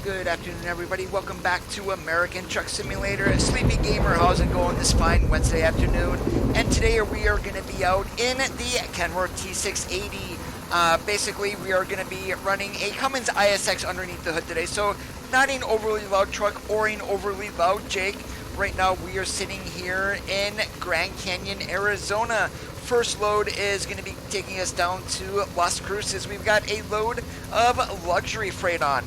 good afternoon, everybody. Welcome back to American Truck Simulator. Sleepy Gamer, how's it going this fine Wednesday afternoon? And today we are going to be out in the Kenworth T680. Basically, we are going to be running a Cummins ISX underneath the hood today. So, not an overly loud truck or an overly loud Jake. Right now, we are sitting here in Grand Canyon, Arizona. First load is going to be taking us down to Las Cruces. We've got a load of luxury freight on.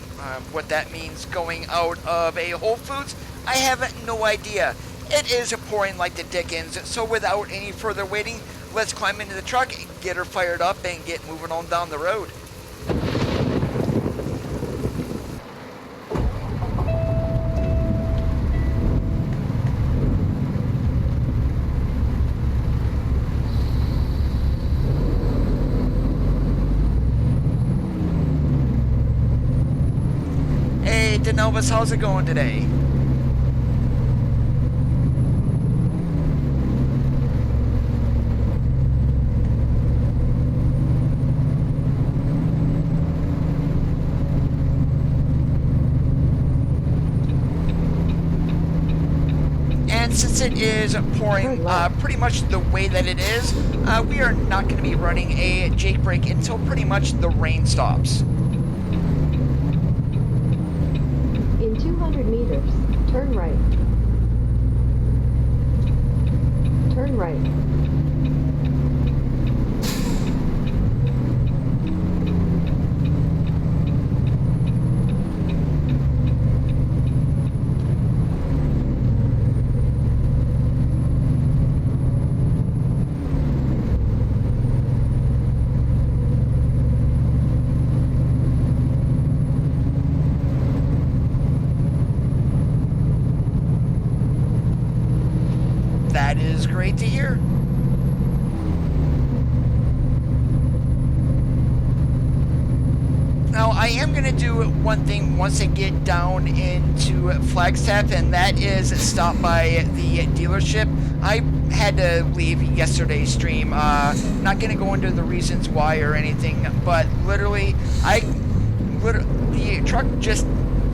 What that means going out of a Whole Foods, I have no idea. It is pouring like the dickens, so without any further waiting, let's climb into the truck, get her fired up, and get moving on down the road. Elvis, how's it going today? And since it is pouring pretty much the way that it is, we are not going to be running a Jake brake until pretty much the rain stops. 200 meters, turn right. Turn right. That is great to hear. Now, I am going to do one thing once I get down into Flagstaff, and that is stop by the dealership. I had to leave yesterday's stream. Not going to go into the reasons why or anything, but literally, the truck just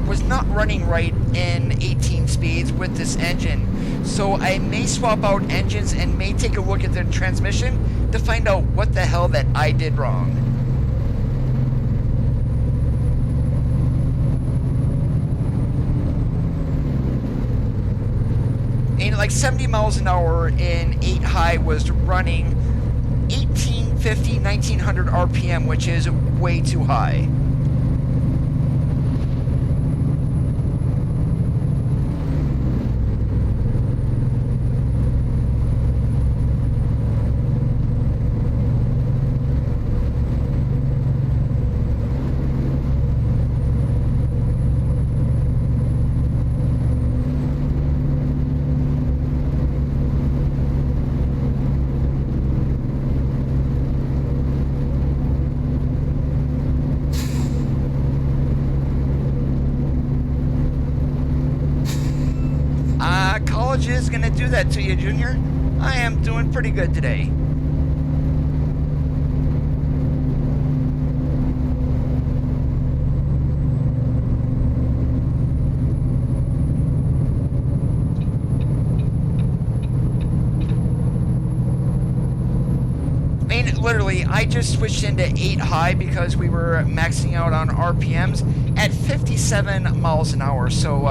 was not running right in 18 speeds with this engine. So I may swap out engines and may take a look at the transmission to find out what the hell that I did wrong. And like 70 miles an hour in 8 high was running 1850, 1900 RPM, which is way too high. College is going to do that to you, Junior. I am doing pretty good today. I mean, literally, I just switched into 8 high because we were maxing out on RPMs at 57 miles an hour. So,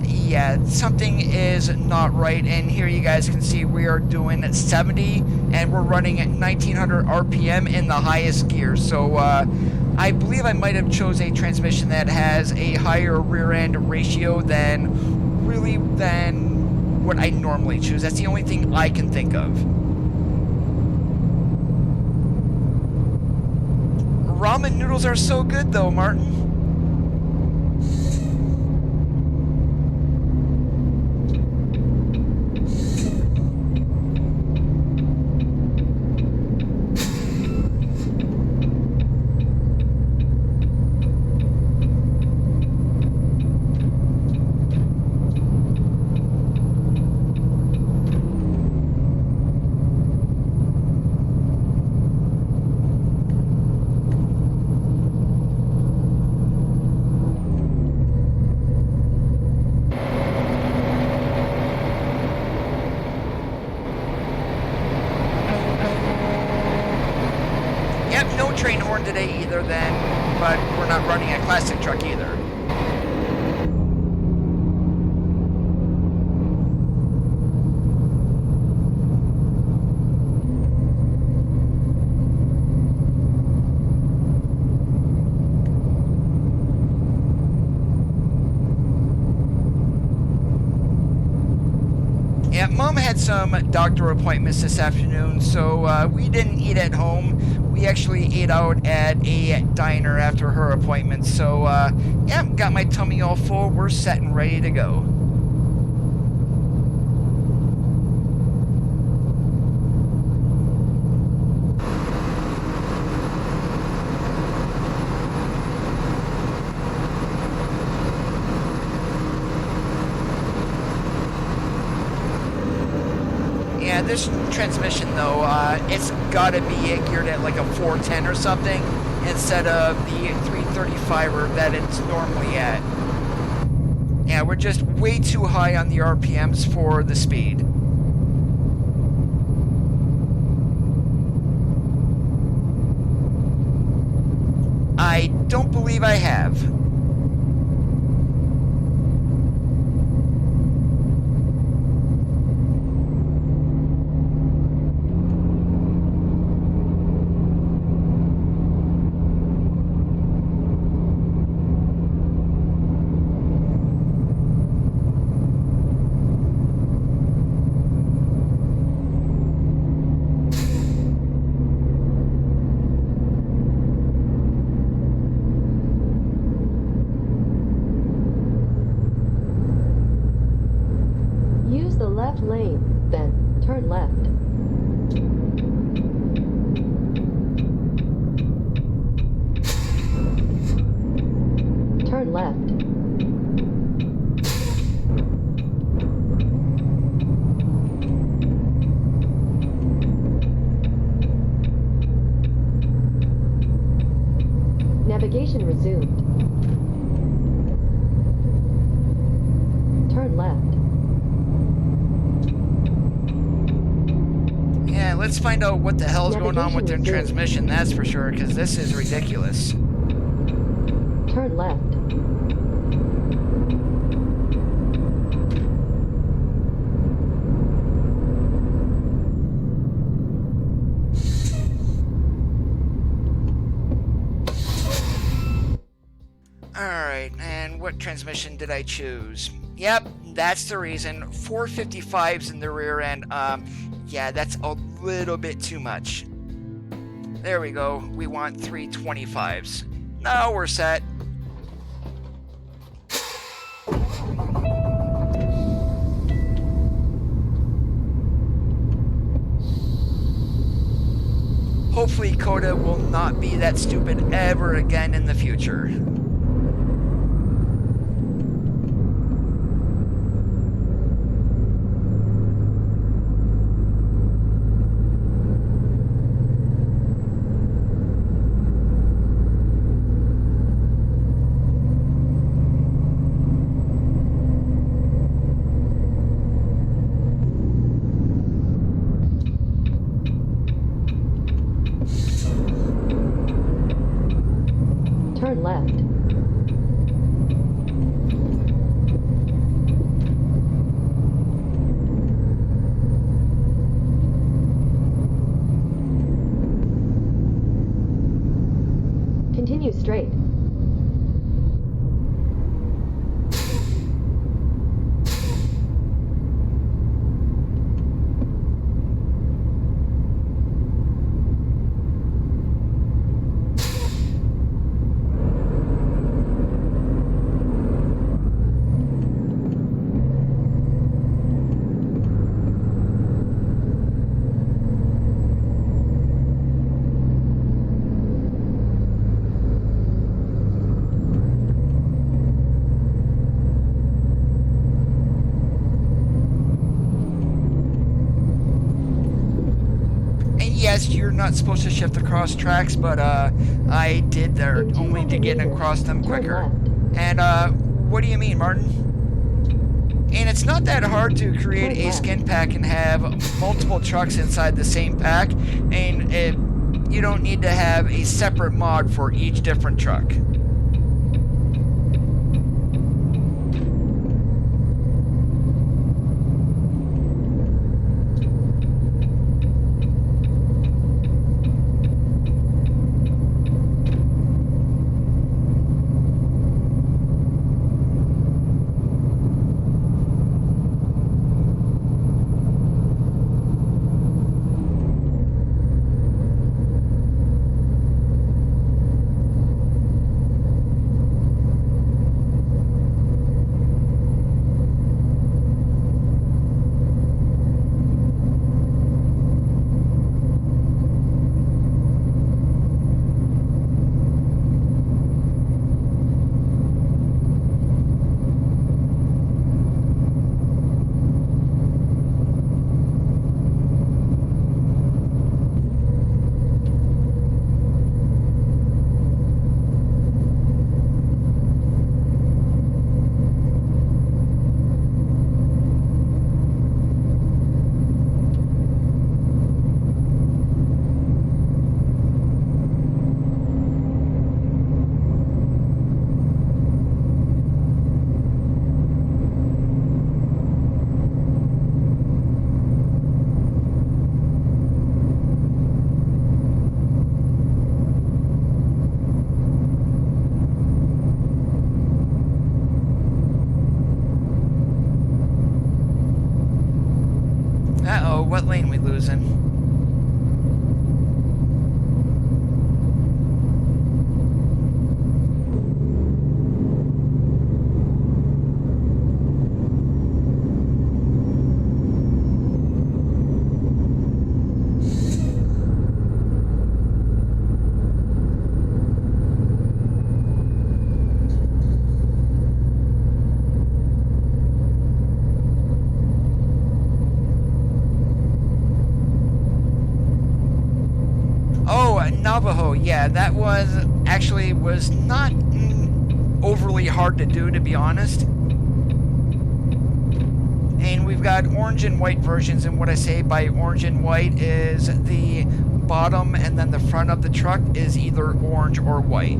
yeah, something is not right, and here you guys can see we are doing 70 and we're running at 1900 RPM in the highest gear. So I believe I might have chose a transmission that has a higher rear end ratio than what I normally choose. That's the only thing I can think of. Ramen noodles are so good though, Martin. train horn today either then, but we're not running a classic truck either. Yeah, Mom had some doctor appointments this afternoon, so we didn't eat at home. We actually ate out at a diner after her appointment. So, yeah, got my tummy all full. We're set and ready to go. Yeah, this transmission though, it's gotta be geared at like a 410 or something instead of the 335er that it's normally at. Yeah, we're just way too high on the RPMs for the speed. I don't believe I have. Lane, then turn left. Turn left. Navigation resumed. Turn left. Yeah, let's find out what the hell is going on with their transmission, that's for sure, because this is ridiculous. Turn left. Alright, and what transmission did I choose? Yep, that's the reason. 455s in the rear end. Yeah, that's a little bit too much. There we go. We want 325s. Now we're set. Hopefully Coda will not be that stupid ever again in the future. Turn left. Continue straight. Yes, you're not supposed to shift across tracks, but I did there only to get across them quicker. And what do you mean, Martin? And it's not that hard to create a skin pack and have multiple trucks inside the same pack. And you don't need to have a separate mod for each different truck. Uh-oh, what lane we losing? Navajo, yeah, that was not overly hard to do, to be honest. And we've got orange and white versions, and what I say by orange and white is the bottom and then the front of the truck is either orange or white.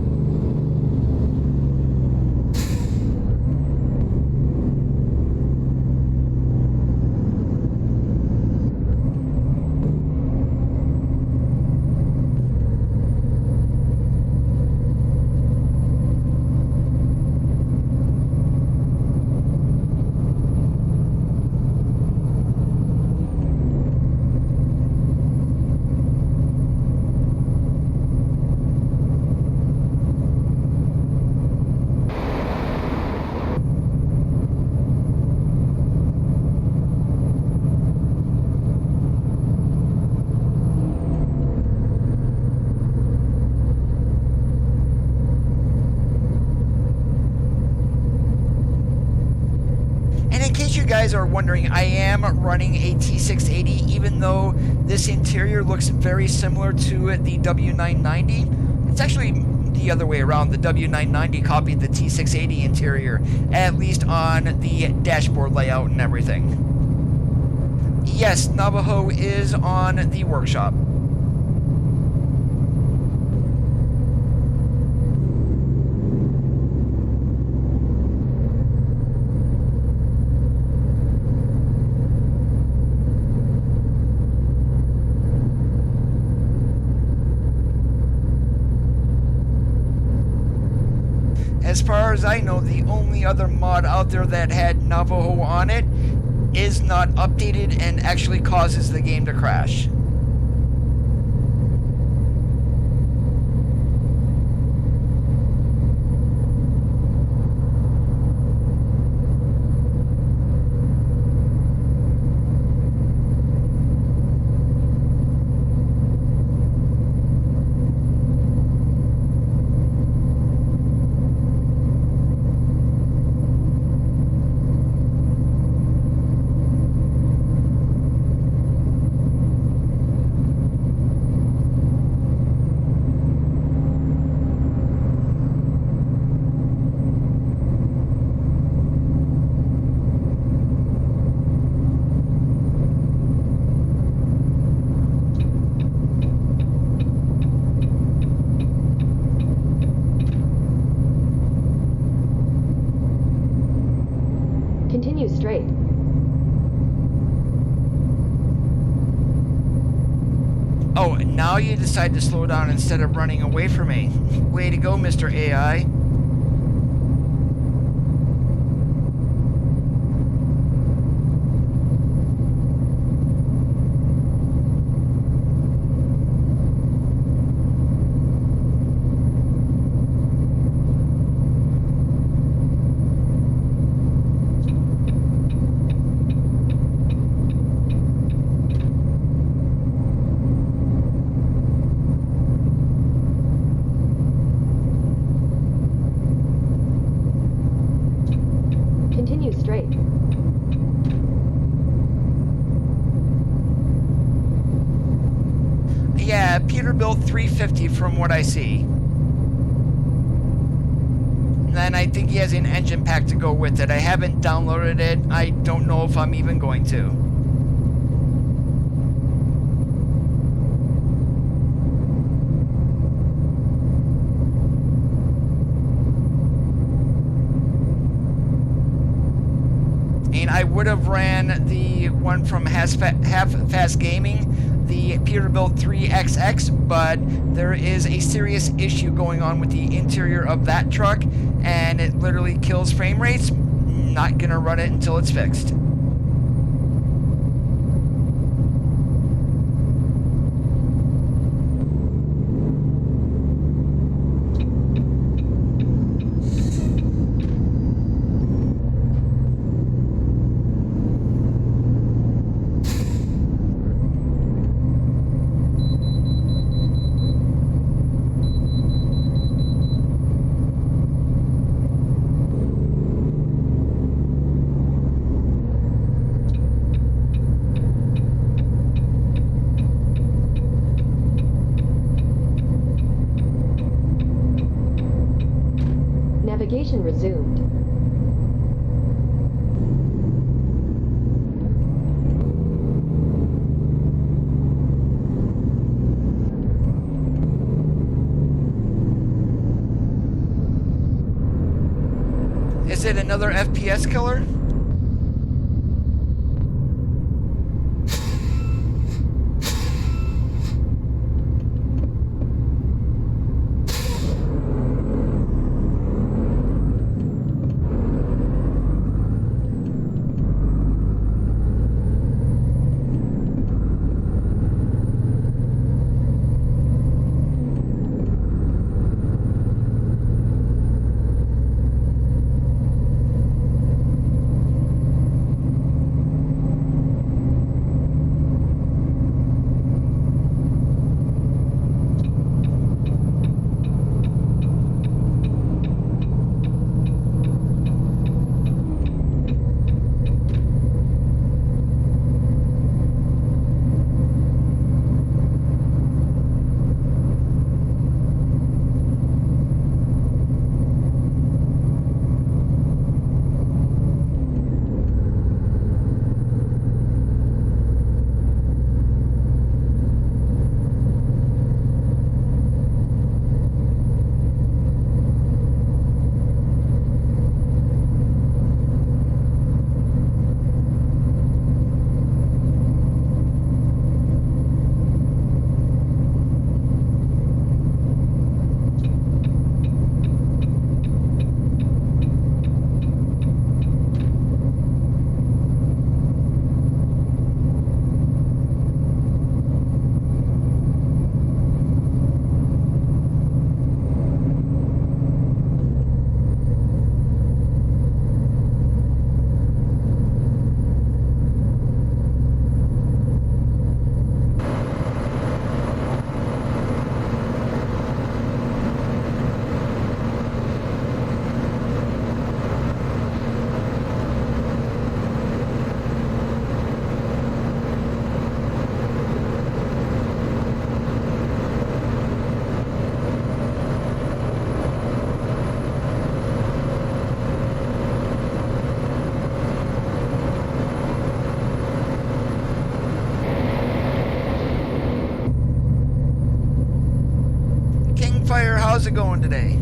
Are wondering, I am running a T680, even though this interior looks very similar to the W990. It's actually the other way around. The W990 copied the T680 interior, at least on the dashboard layout and everything. Yes, Navajo is on the workshop. As far as I know, the only other mod out there that had Navajo on it is not updated and actually causes the game to crash. Oh, now you decide to slow down instead of running away from me. Way to go, Mr. AI. Continue straight. Yeah, Peterbilt 350 from what I see. And then I think he has an engine pack to go with it. I haven't downloaded it. I don't know if I'm even going to. And I would have ran the one from Half Fast Gaming, the Peterbilt 3XX, but there is a serious issue going on with the interior of that truck, and it literally kills frame rates. Not gonna run it until it's fixed. Navigation resumed. Is it another FPS killer? How's it going today?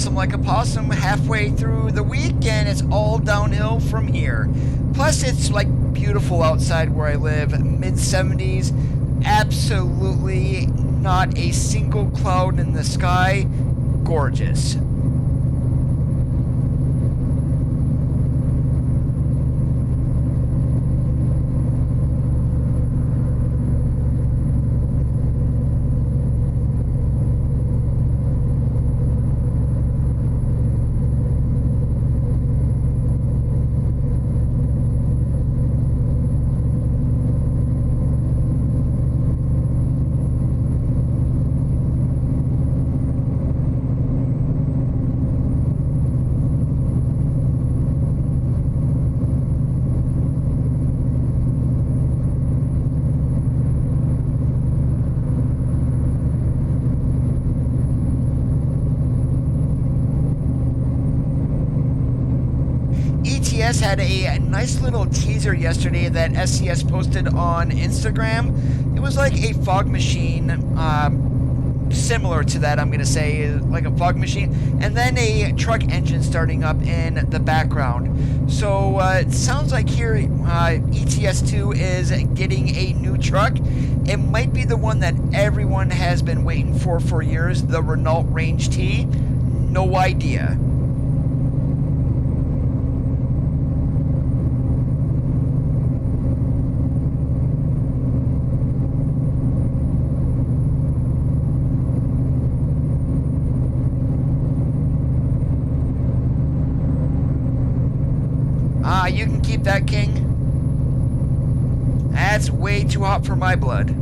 blossom like a possum halfway through the week, and it's all downhill from here. Plus, it's like beautiful outside where I live, mid-70s, absolutely not a single cloud in the sky, gorgeous. SCS had a nice little teaser yesterday that SCS posted on Instagram. It was like a fog machine, similar to that, I'm going to say, like a fog machine, and then a truck engine starting up in the background. So it sounds like here ETS2 is getting a new truck. It might be the one that everyone has been waiting for years, the Renault Range T. No idea. You can keep that, King. That's way too hot for my blood.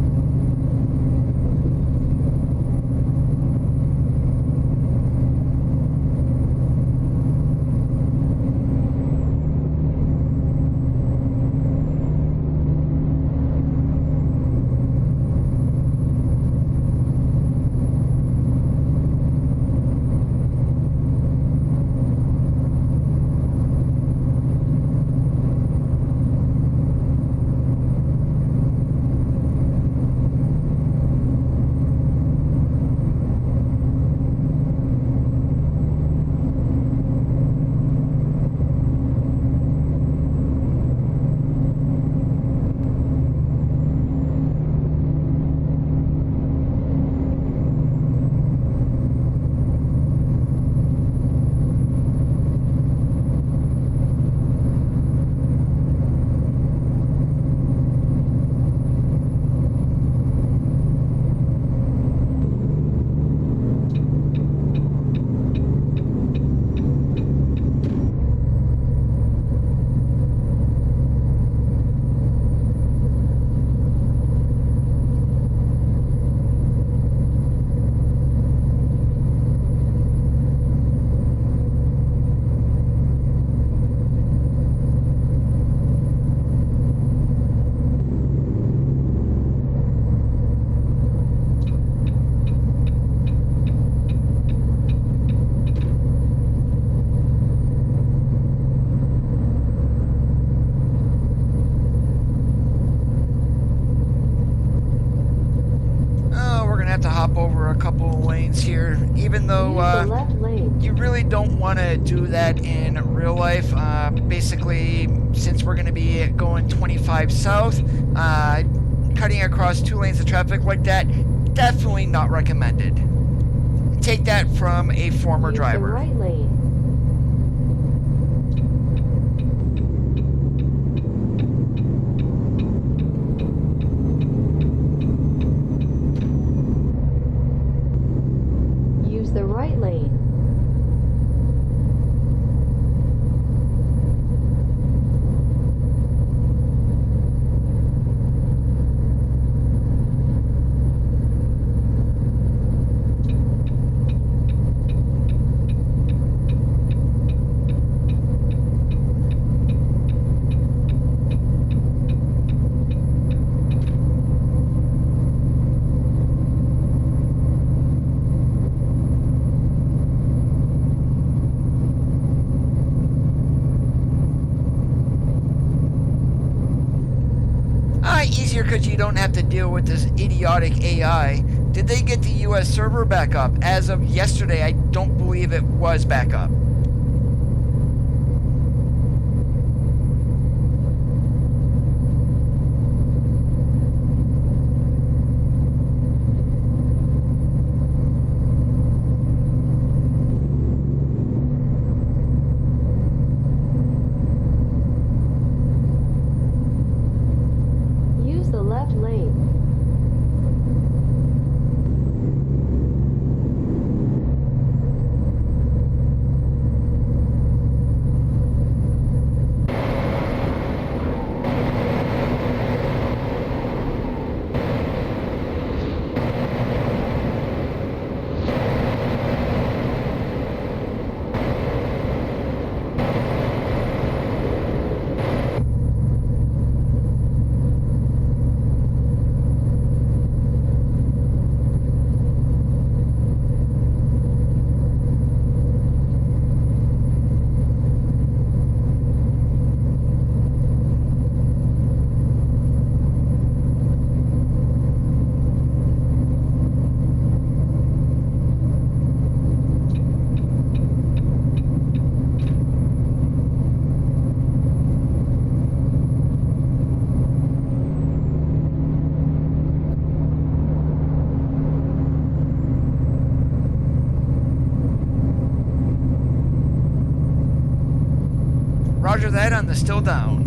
Have to hop over a couple of lanes here, even though you really don't want to do that in real life. Basically, since we're going to be going 25 south, cutting across 2 lanes of traffic like that, definitely not recommended. Take that from a former driver. Right lane. The right lane. Easier because you don't have to deal with this idiotic AI. Did they get the US server back up? As of yesterday, I don't believe it was back up. Use the left lane. Roger that on the still down.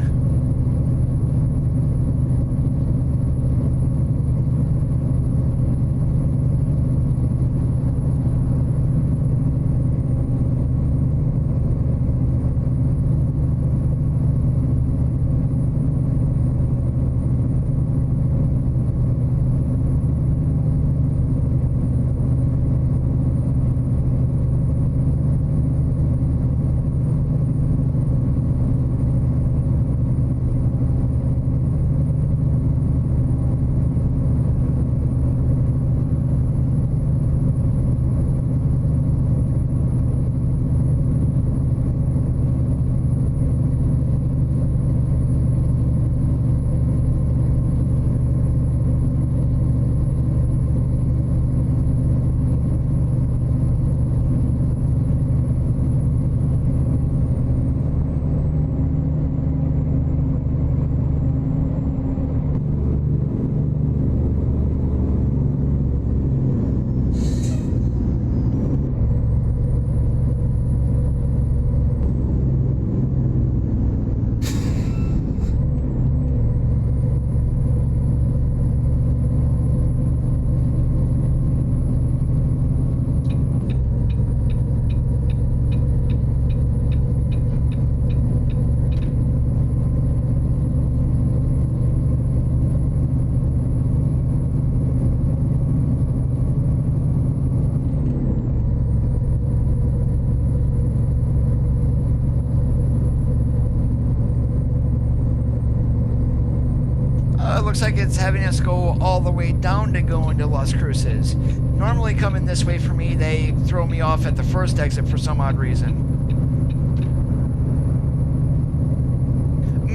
Looks like it's having us go all the way down to go into Las Cruces. Normally coming this way for me, they throw me off at the first exit for some odd reason.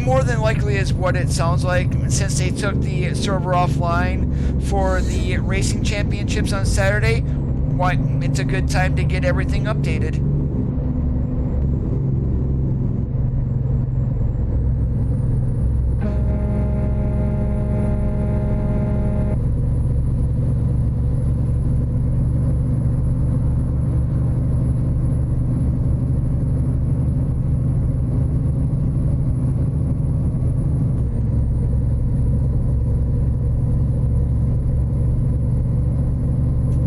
More than likely is what it sounds like, since they took the server offline for the racing championships on Saturday. Why, it's a good time to get everything updated.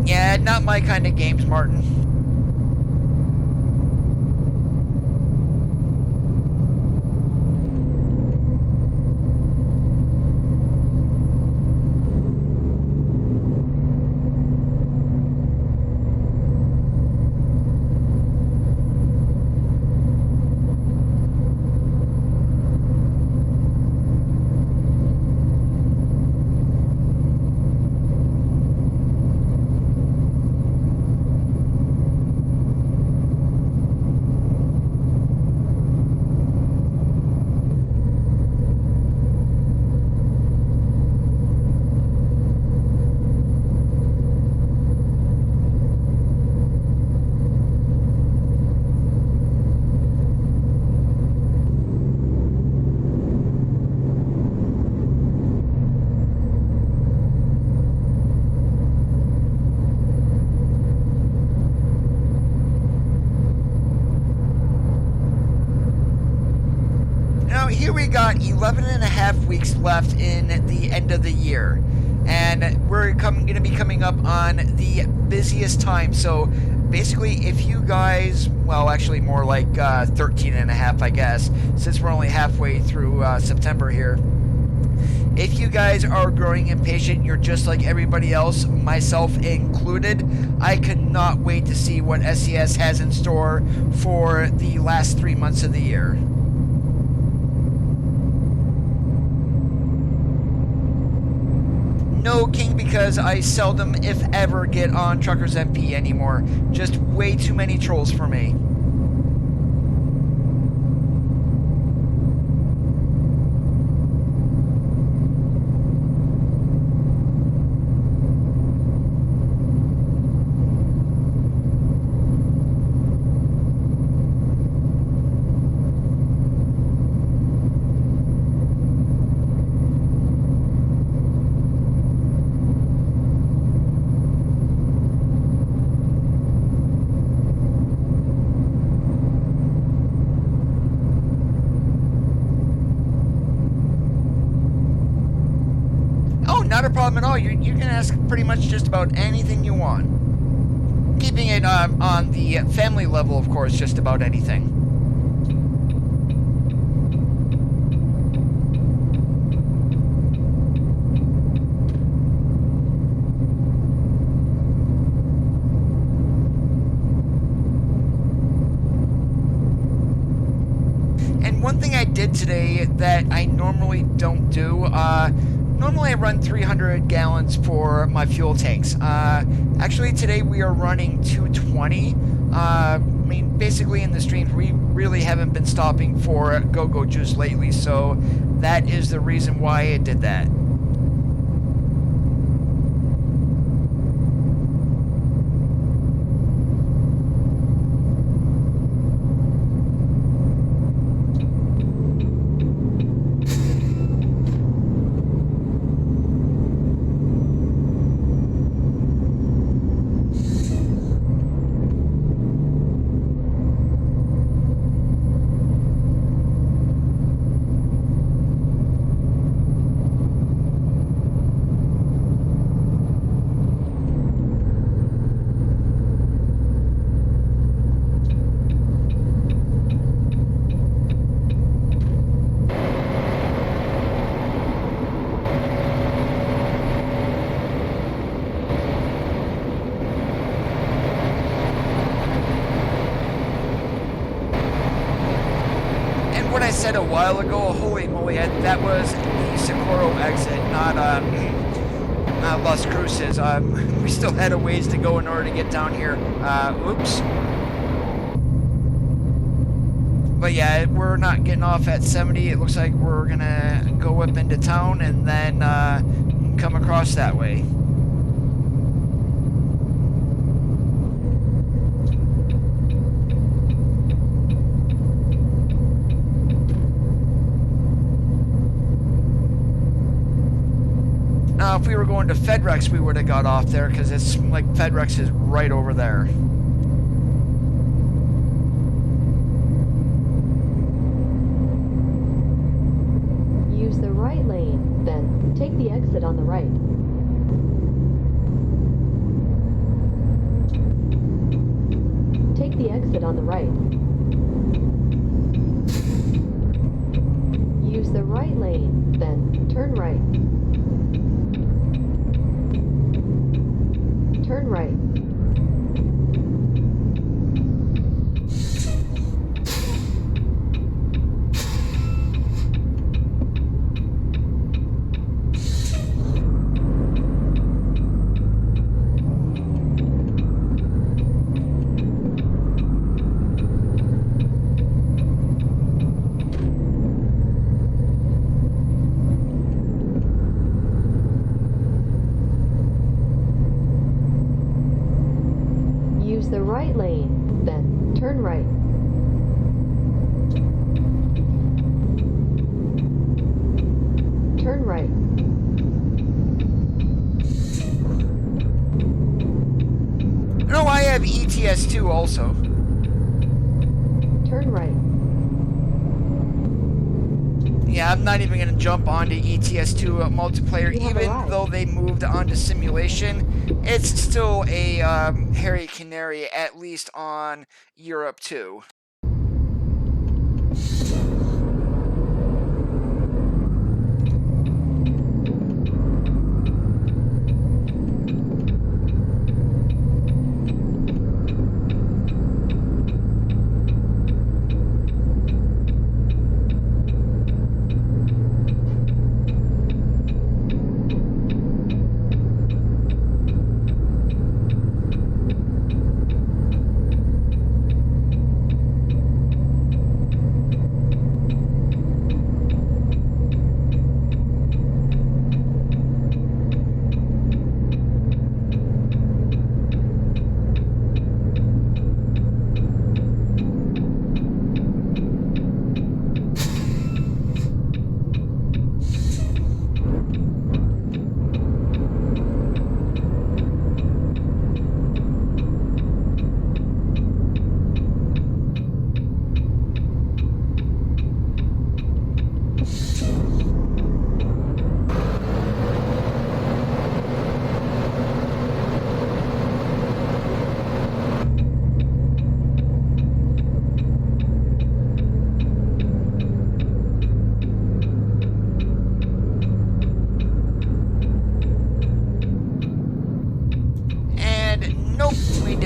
Yeah, not my kind of games, Martin. say we got 11 and a half weeks left in the end of the year, and we're going to be coming up on the busiest time. So basically, if you guys, well, actually more like 13 and a half, I guess, since we're only halfway through September here. If you guys are growing impatient, you're just like everybody else, myself included. I cannot wait to see what SES has in store for the last 3 months of the year. No King, because I seldom, if ever, get on Truckers MP anymore. Just way too many trolls for me. Not a problem at all. You can ask pretty much just about anything you want. Keeping it on the family level, of course, just about anything. And one thing I did today that I normally don't do, normally I run 300 gallons for my fuel tanks. Actually today we are running 220. I mean, basically in the streams we really haven't been stopping for go-go juice lately, so that is the reason why I did that. What I said a while ago, holy moly, that was the Socorro exit, not Las Cruces. We still had a ways to go in order to get down here. Oops. But yeah, we're not getting off at 70. It looks like we're gonna go up into town and then come across that way. Now, if we were going to Fedrex, we would have got off there, because it's like Fedrex is right over there. Use the right lane, then take the exit on the right. Take the exit on the right. Use the right lane, then turn right. Turn right. The right lane, then turn right. Turn right. No, I have ETS2 also. Turn right. I'm not even going to jump onto ETS2 multiplayer, You have even arrived. though they moved onto simulation. It's still a hairy canary, at least on Europe 2.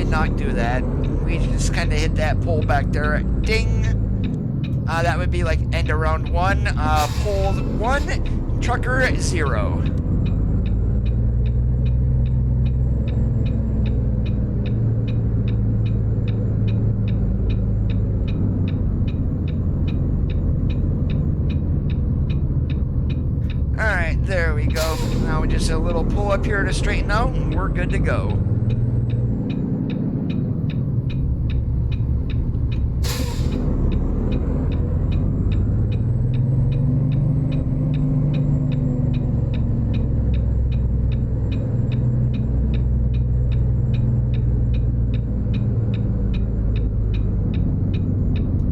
Not do that. We just kind of hit that pole back there. Ding. That would be like end of round 1. Pole 1, trucker 0. Alright, there we go. Now just a little pull up here to straighten out, and we're good to go.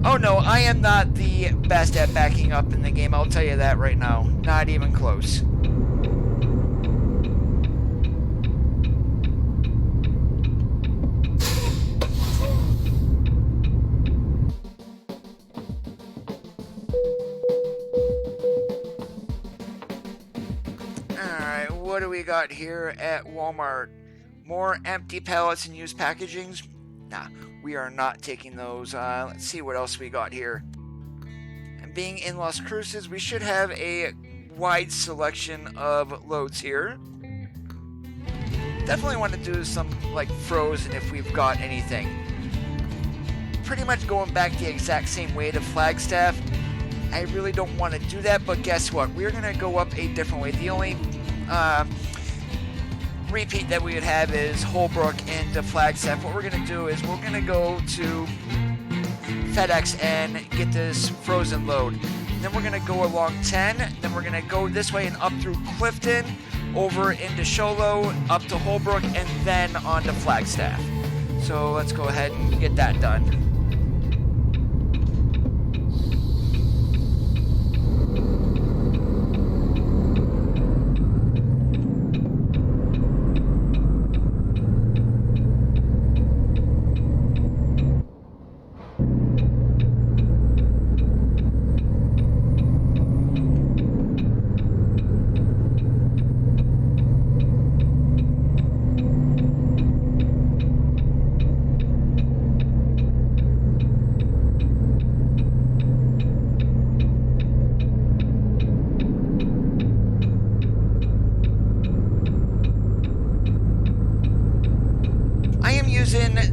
Oh no, I am not the best at backing up in the game, I'll tell you that right now. Not even close. Alright, what do we got here at Walmart? More empty pallets and used packagings? Nah, we are not taking those. Let's see what else we got here. And being in Las Cruces, we should have a wide selection of loads here. Definitely want to do some like frozen if we've got anything. Pretty much going back the exact same way to Flagstaff. I really don't want to do that, but guess what? We're going to go up a different way. The only repeat that we would have is Holbrook into Flagstaff. What we're going to do is we're going to go to Phanteks and get this frozen load. And then we're going to go along 10, then we're going to go this way and up through Clifton, over into Sholo, up to Holbrook, and then on to Flagstaff. So let's go ahead and get that done.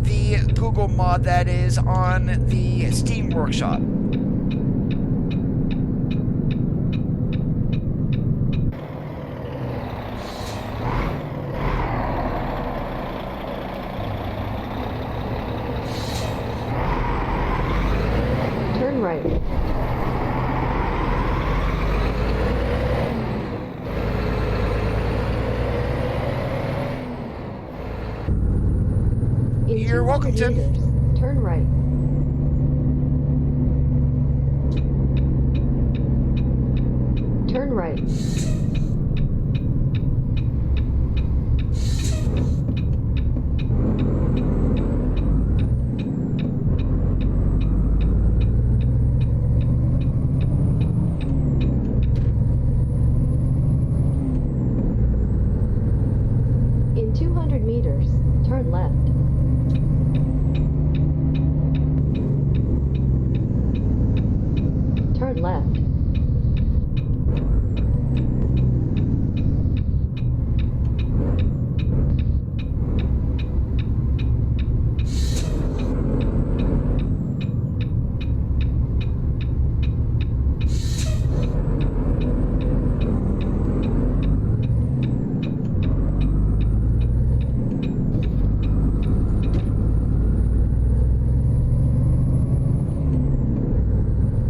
The Google mod that is on the Steam Workshop. Turn right. You're welcome, Tim. Turn right. right. In 200 meters, turn left. Turn left.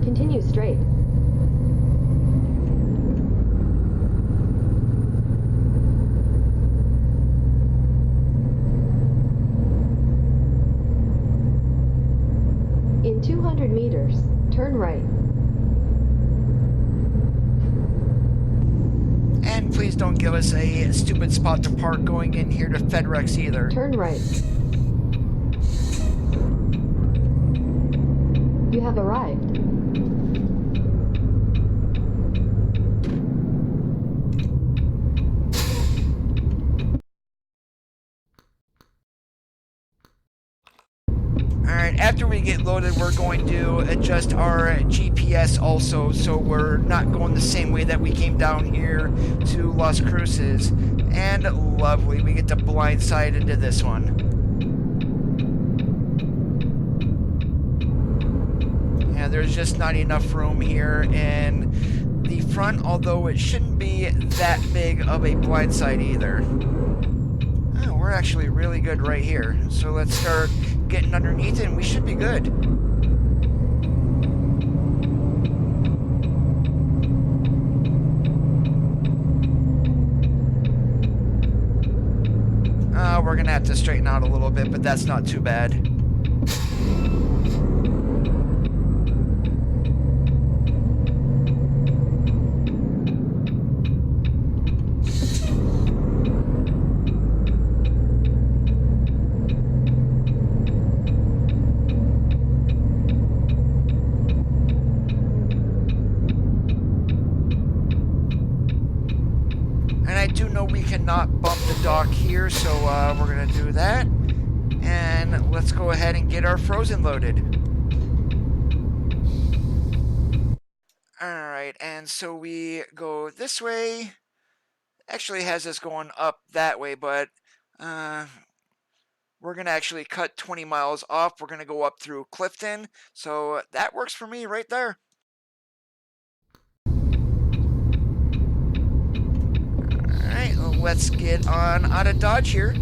Continue straight. In 200 meters, turn right. And please don't give us a stupid spot to park going in here to FedRex either. Turn right. You have arrived. Alright, after we get loaded, we're going to adjust our GPS also, so we're not going the same way that we came down here to Las Cruces. And lovely, we get to blindside into this one. Yeah, there's just not enough room here in the front, although it shouldn't be that big of a blindside either. Oh, we're actually really good right here, so let's start getting underneath it and we should be good. We're gonna have to straighten out a little bit, but that's not too bad. Cannot bump the dock here, so we're gonna do that, and let's go ahead and get our frozen loaded. Alright, and so we go this way. Actually has us going up that way, but we're gonna actually cut 20 miles off. We're gonna go up through Clifton, so that works for me right there. Alright, well, let's get on out of Dodge here.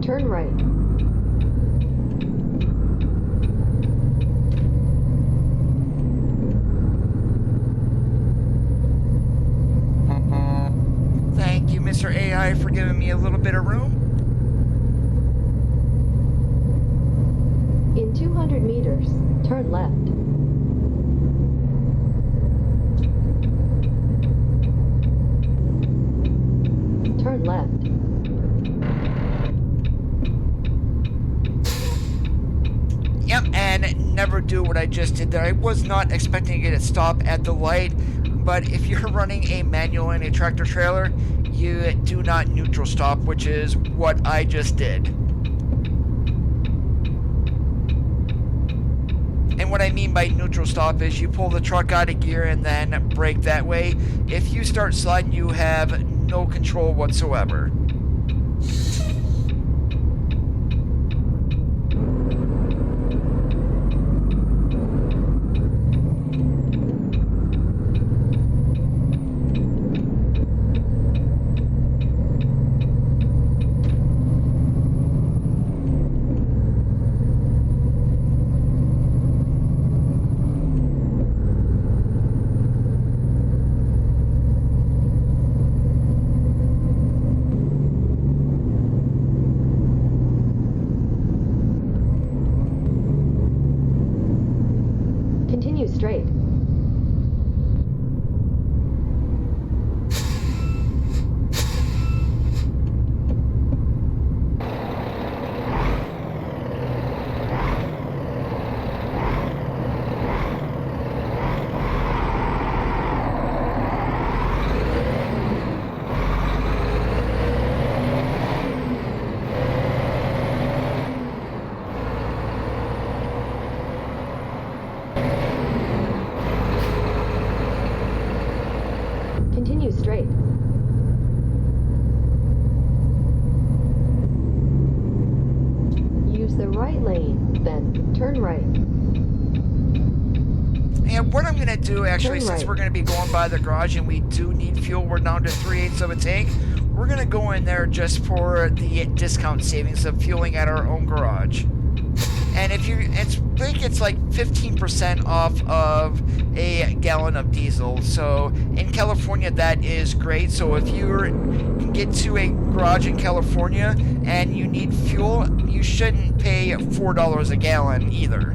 Turn right. Thank you, Mr. AI, for giving me a little bit of room. In 200 meters, turn left. Turn left. Yep, and never do what I just did there. I was not expecting it to stop at the light, but if you're running a manual in a tractor trailer, you do not neutral stop, which is what I just did. And what I mean by neutral stop is you pull the truck out of gear and then brake that way. If you start sliding, you have no control whatsoever. Continue straight. Use the right lane, then turn right. And what I'm going to do, actually, Turn since right. we're going to be going by the garage and we do need fuel, we're down to 3/8 of a tank. We're going to go in there just for the discount savings of fueling at our own garage. And if you, I think it's like 15% off of a gallon of diesel. So in California, that is great. So if you can get to a garage in California and you need fuel, you shouldn't pay $4 a gallon either.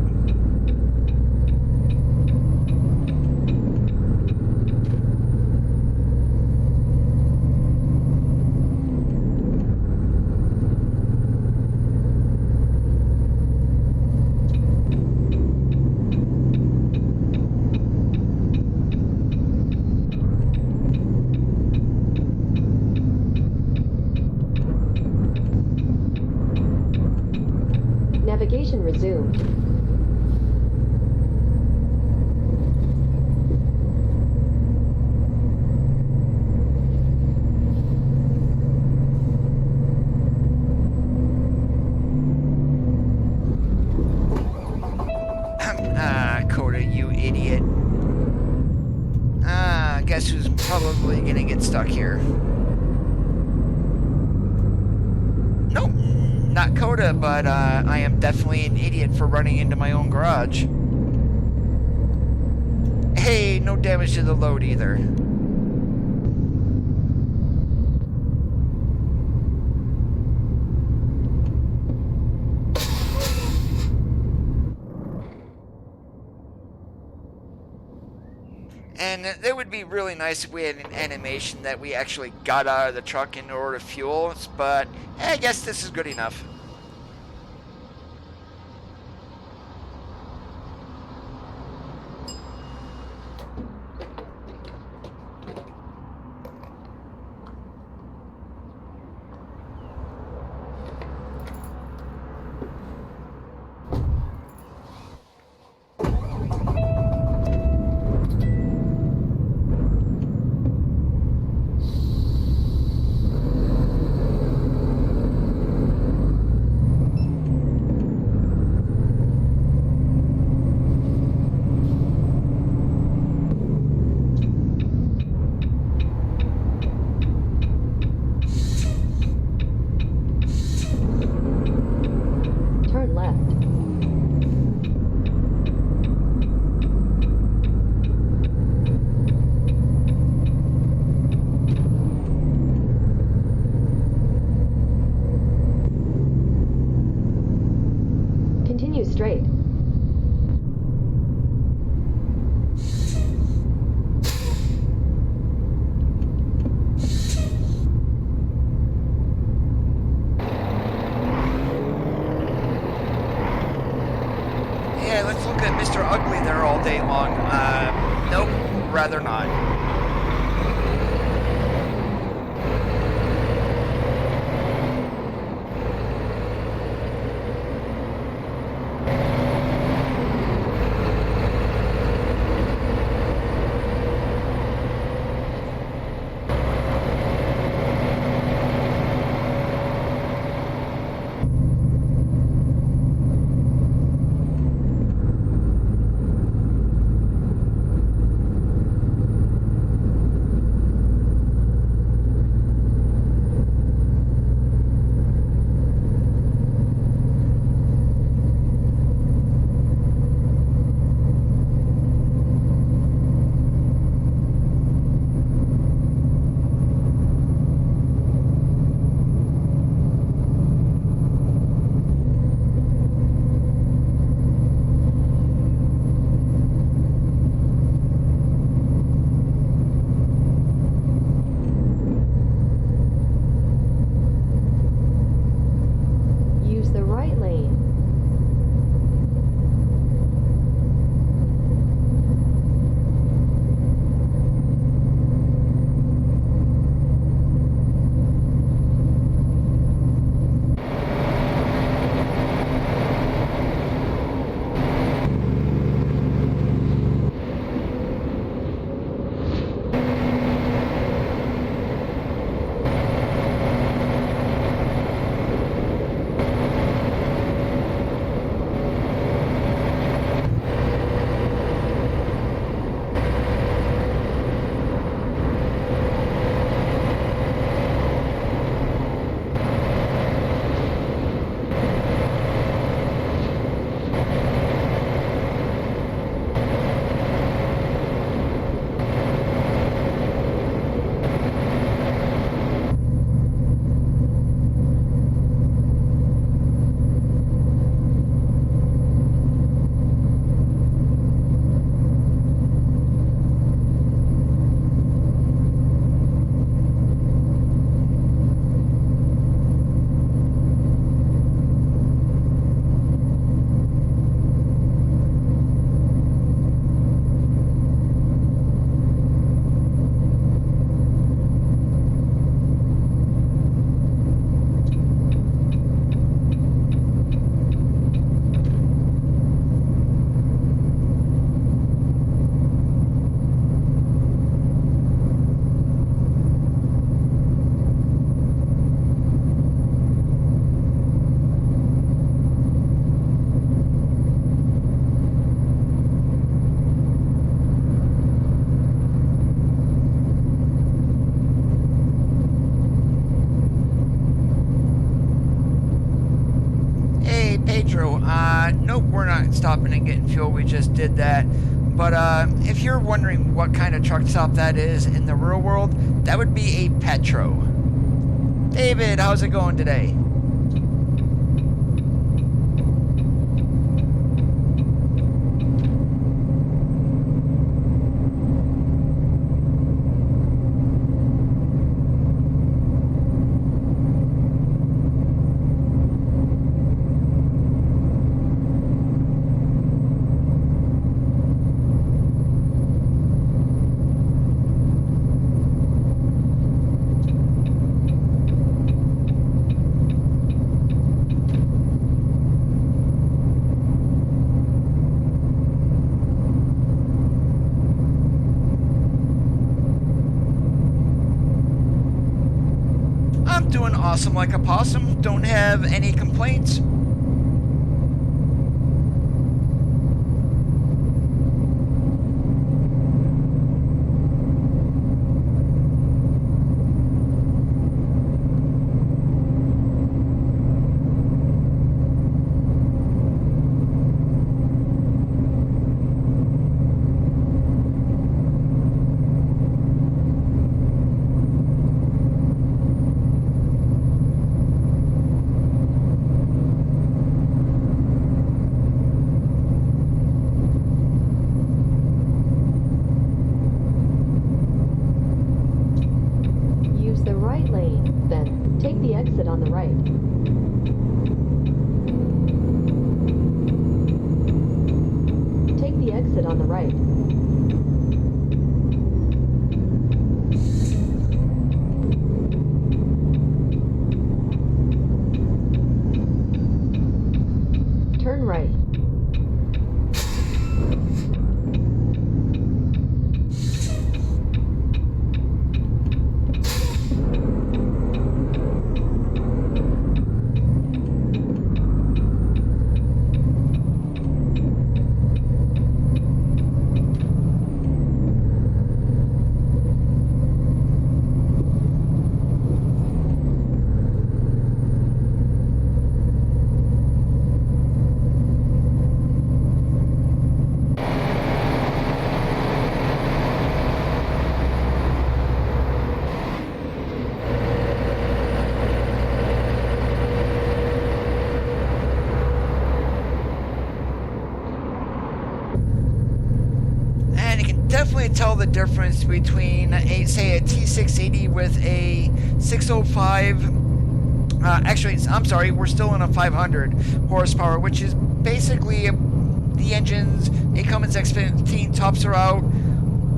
Navigation resumed. Coda, you idiot. Guess who's probably gonna get stuck here? Nope, not Coda, but I am definitely an idiot for running into my own garage. Hey, no damage to the load either. And it would be really nice if we had an animation that we actually got out of the truck in order to fuel, but I guess this is good enough. Turn left. Continue straight. Yeah, let's look at Mr. Ugly there all day long. Nope, rather not. Use the right lane. Nope, we're not stopping and getting fuel. We just did that. But if you're wondering what kind of truck stop that is in the real world, that would be a Petro. David, how's it going today? Doing awesome like a possum. Don't have any complaints. On the right. Take the exit on the right. Turn right. Definitely tell the difference between say a T680 with a 605. Actually, I'm sorry, we're still in a 500 horsepower, which is basically the engines. A Cummins X15 tops are out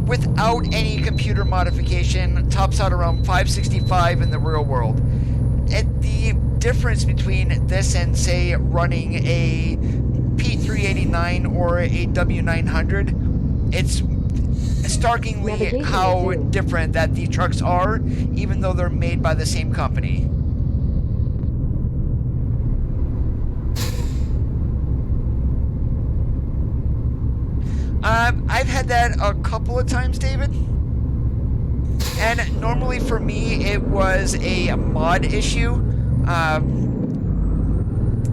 without any computer modification. Tops out around 565 in the real world. The difference between this and say running a P389 or a W900, it's starkingly how different that the trucks are, even though they're made by the same company. I've had that a couple of times, David, and normally for me it was a mod issue.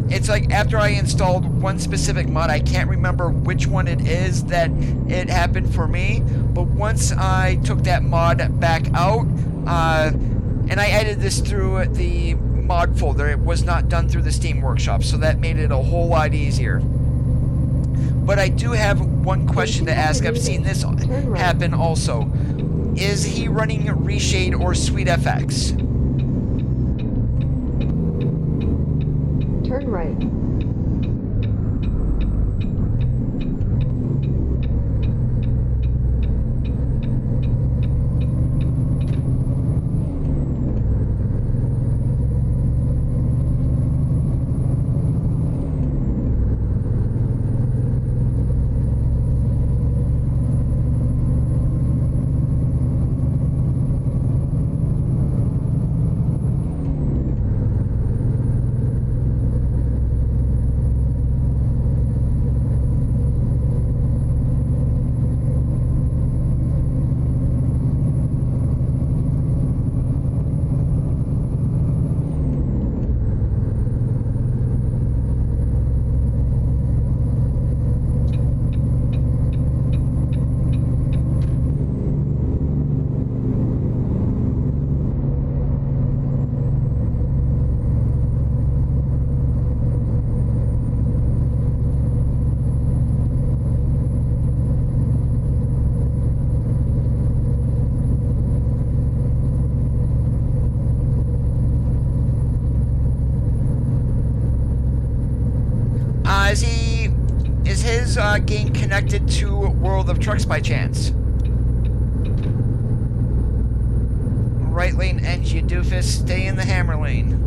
It's like after I installed one specific mod, I can't remember which one it is that it happened for me, but once I took that mod back out, and I added this through the mod folder, it was not done through the Steam Workshop, so that made it a whole lot easier. But I do have one question to ask. I've seen this happen also. Is he running Reshade or SweetFX? Turn right. Is his game connected to World of Trucks by chance? Right lane ends, you doofus. Stay in the hammer lane.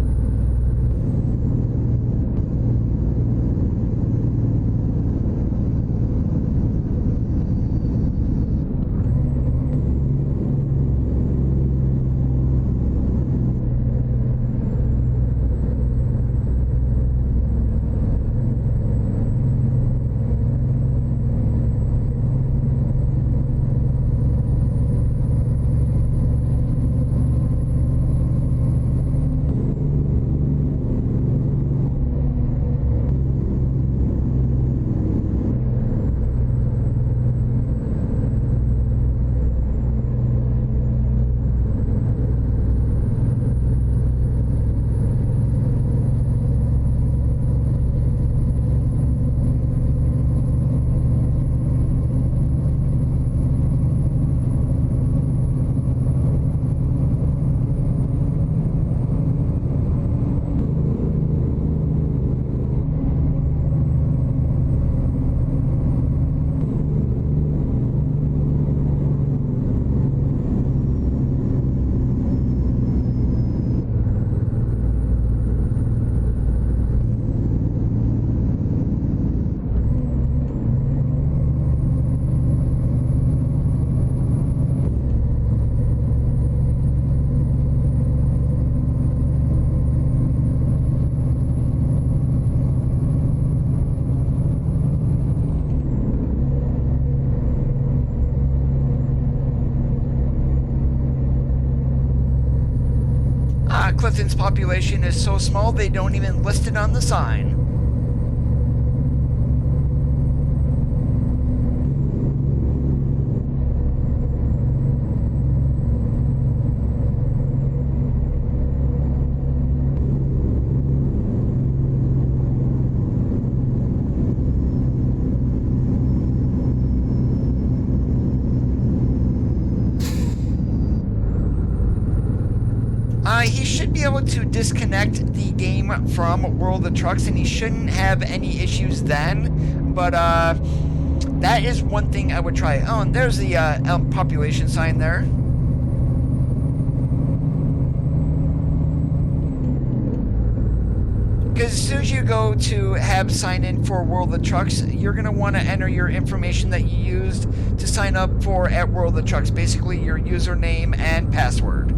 Clifton's population is so small they don't even list it on the sign. He should be able to disconnect the game from World of Trucks, and he shouldn't have any issues then, but that is one thing I would try. Oh, and there's the population sign there. Because as soon as you go to have sign in for World of Trucks, you're going to want to enter your information that you used to sign up for at World of Trucks, basically your username and password.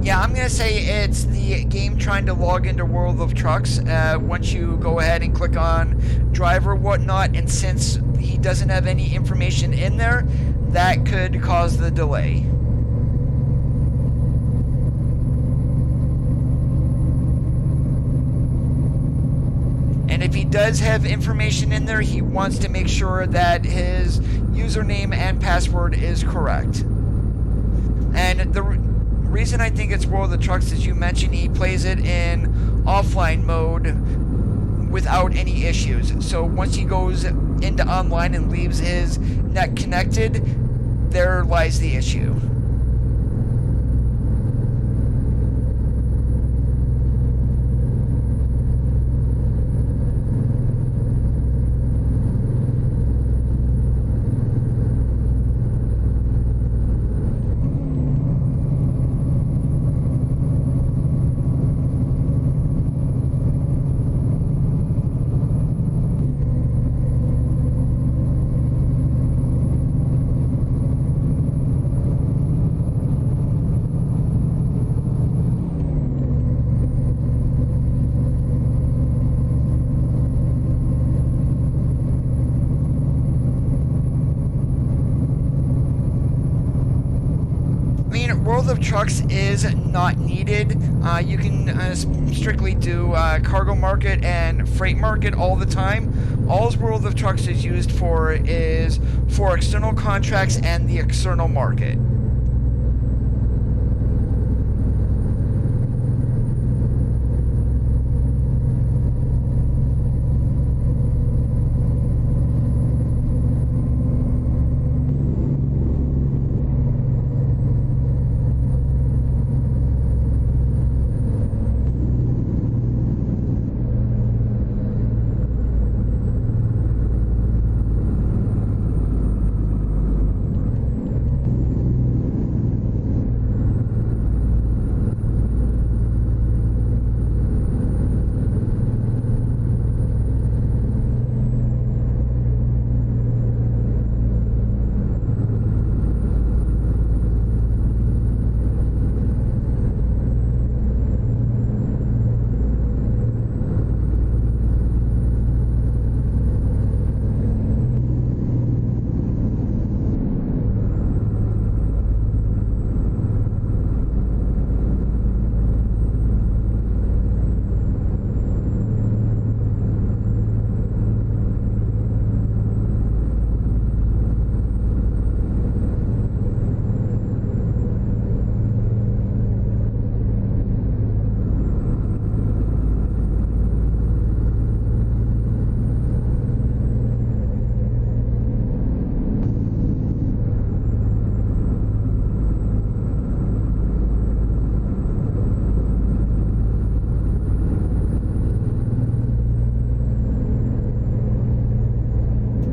Yeah, I'm going to say it's the game trying to log into World of Trucks once you go ahead and click on drive or whatnot, and since he doesn't have any information in there, that could cause the delay. And if he does have information in there, he wants to make sure that his username and password is correct. And the reason I think it's World of Trucks is you mentioned he plays it in offline mode without any issues. So once he goes into online and leaves his net connected, there lies the issue. World of Trucks is not needed. You can strictly do cargo market and freight market all the time. All World of Trucks is used for is for external contracts and the external market.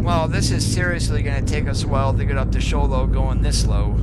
Well, this is seriously going to take us a while to get up to Sholo going this slow.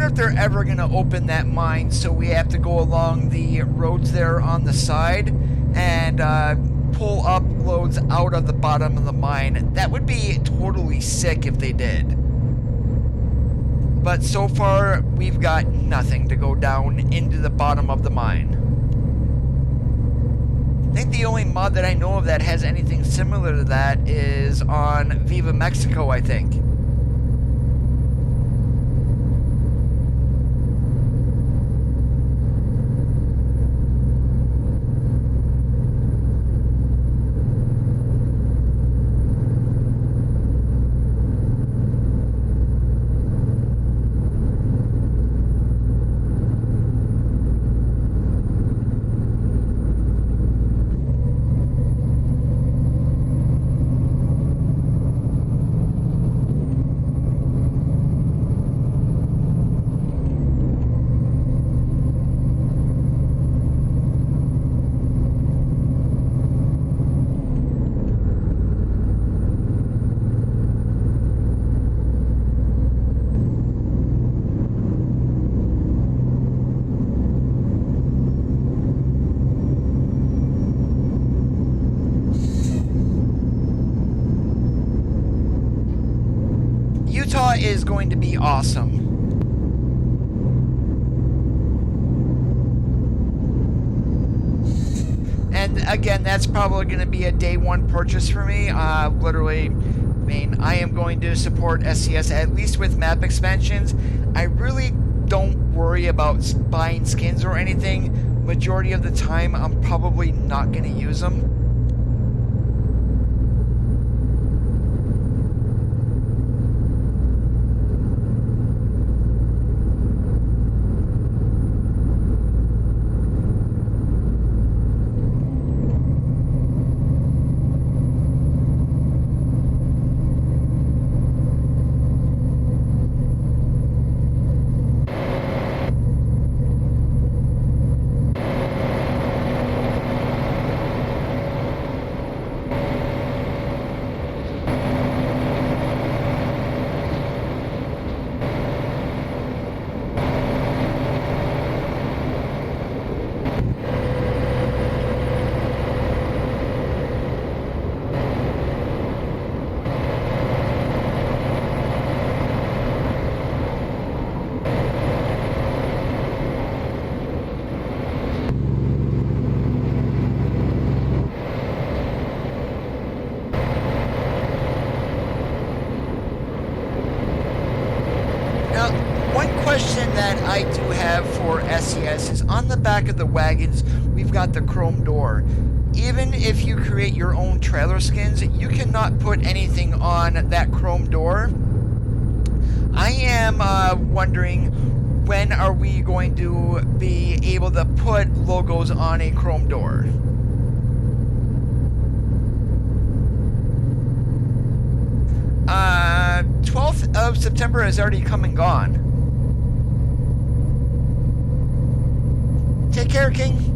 If they're ever going to open that mine, so we have to go along the roads there on the side and pull up loads out of the bottom of the mine. That would be totally sick if they did. But so far, we've got nothing to go down into the bottom of the mine. I think the only mod that I know of that has anything similar to that is on Viva Mexico, I think. is going to be awesome. And again, that's probably going to be a day one purchase for me. Literally, I mean, I am going to support SCS at least with map expansions. I really don't worry about buying skins or anything. Majority of the time, I'm probably not going to use them. That I do have for SCS is on the back of the wagons, we've got the chrome door. Even if you create your own trailer skins, you cannot put anything on that chrome door. I am wondering, when are we going to be able to put logos on a chrome door? Uh, 12th of September has already come and gone. Take care, King.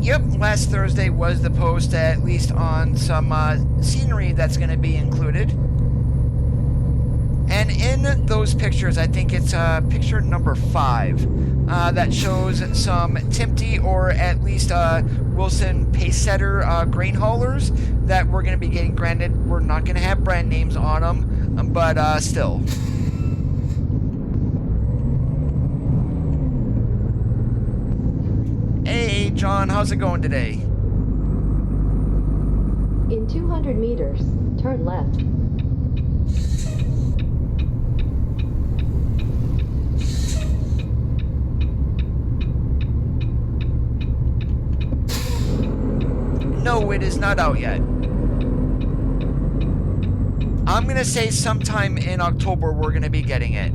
Yep, last Thursday was the post, at least on some scenery that's going to be included. And in those pictures, I think it's picture number 5, that shows some Timpty or at least Wilson Pacesetter grain haulers that we're going to be getting. Granted, we're not going to have brand names on them, but still. Hey, John, how's it going today? In 200 meters, turn left. No, it is not out yet. I'm going to say sometime in October we're going to be getting it.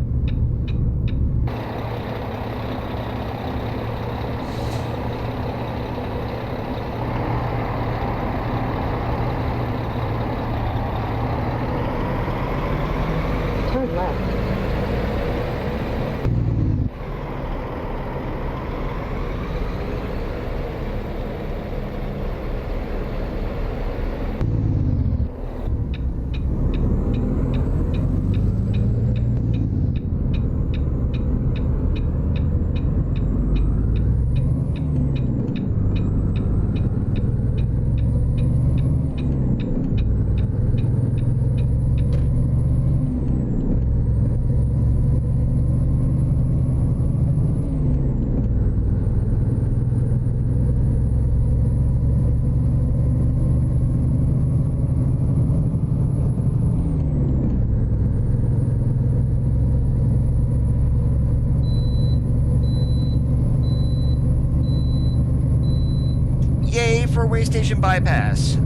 Turn left. highway station bypass.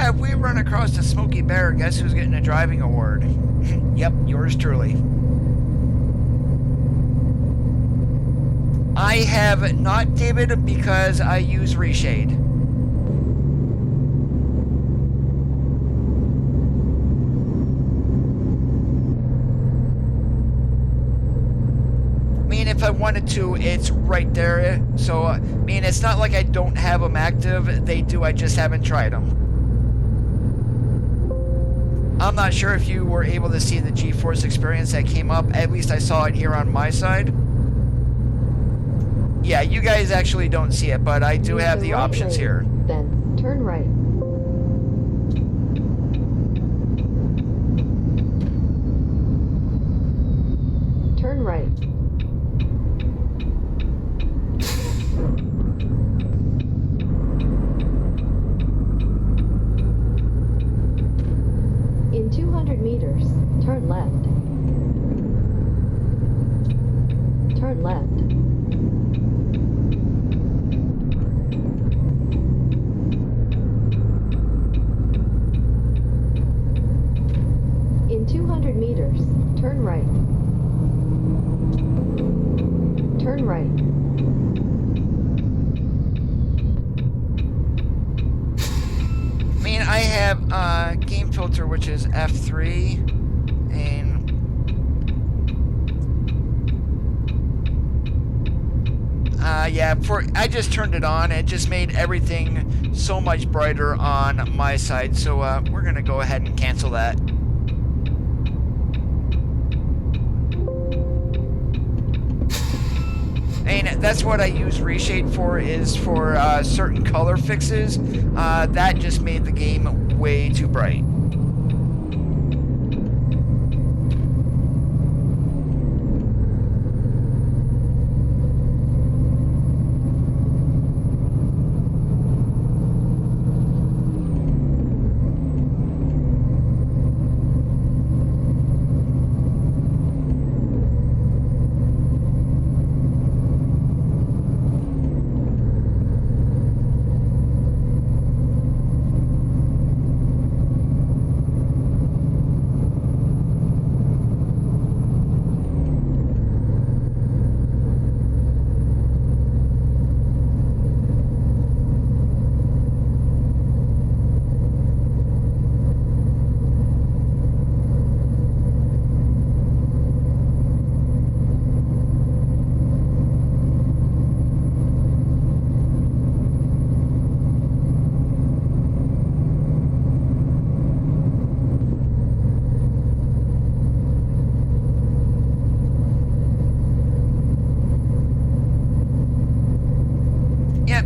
If we run across the Smoky Bear, guess who's getting a driving award? Yep, yours truly. I have not, David, because I use Reshade. I mean, if I wanted to, it's right there. So, I mean, it's not like I don't have them active. They do, I just haven't tried them. I'm not sure if you were able to see the GeForce experience that came up. At least I saw it here on my side. Yeah, you guys actually don't see it, but I do have the options here. Then turn right. Turn right. In 200 meters, turn left. Turn left. In 200 meters, turn right. Turn right. I mean, I have game filter, which is F3, and yeah, I just turned it on. It just made everything so much brighter on my side. So we're gonna go ahead and cancel that. And that's what I use Reshade for, is for certain color fixes. That just made the game way too bright.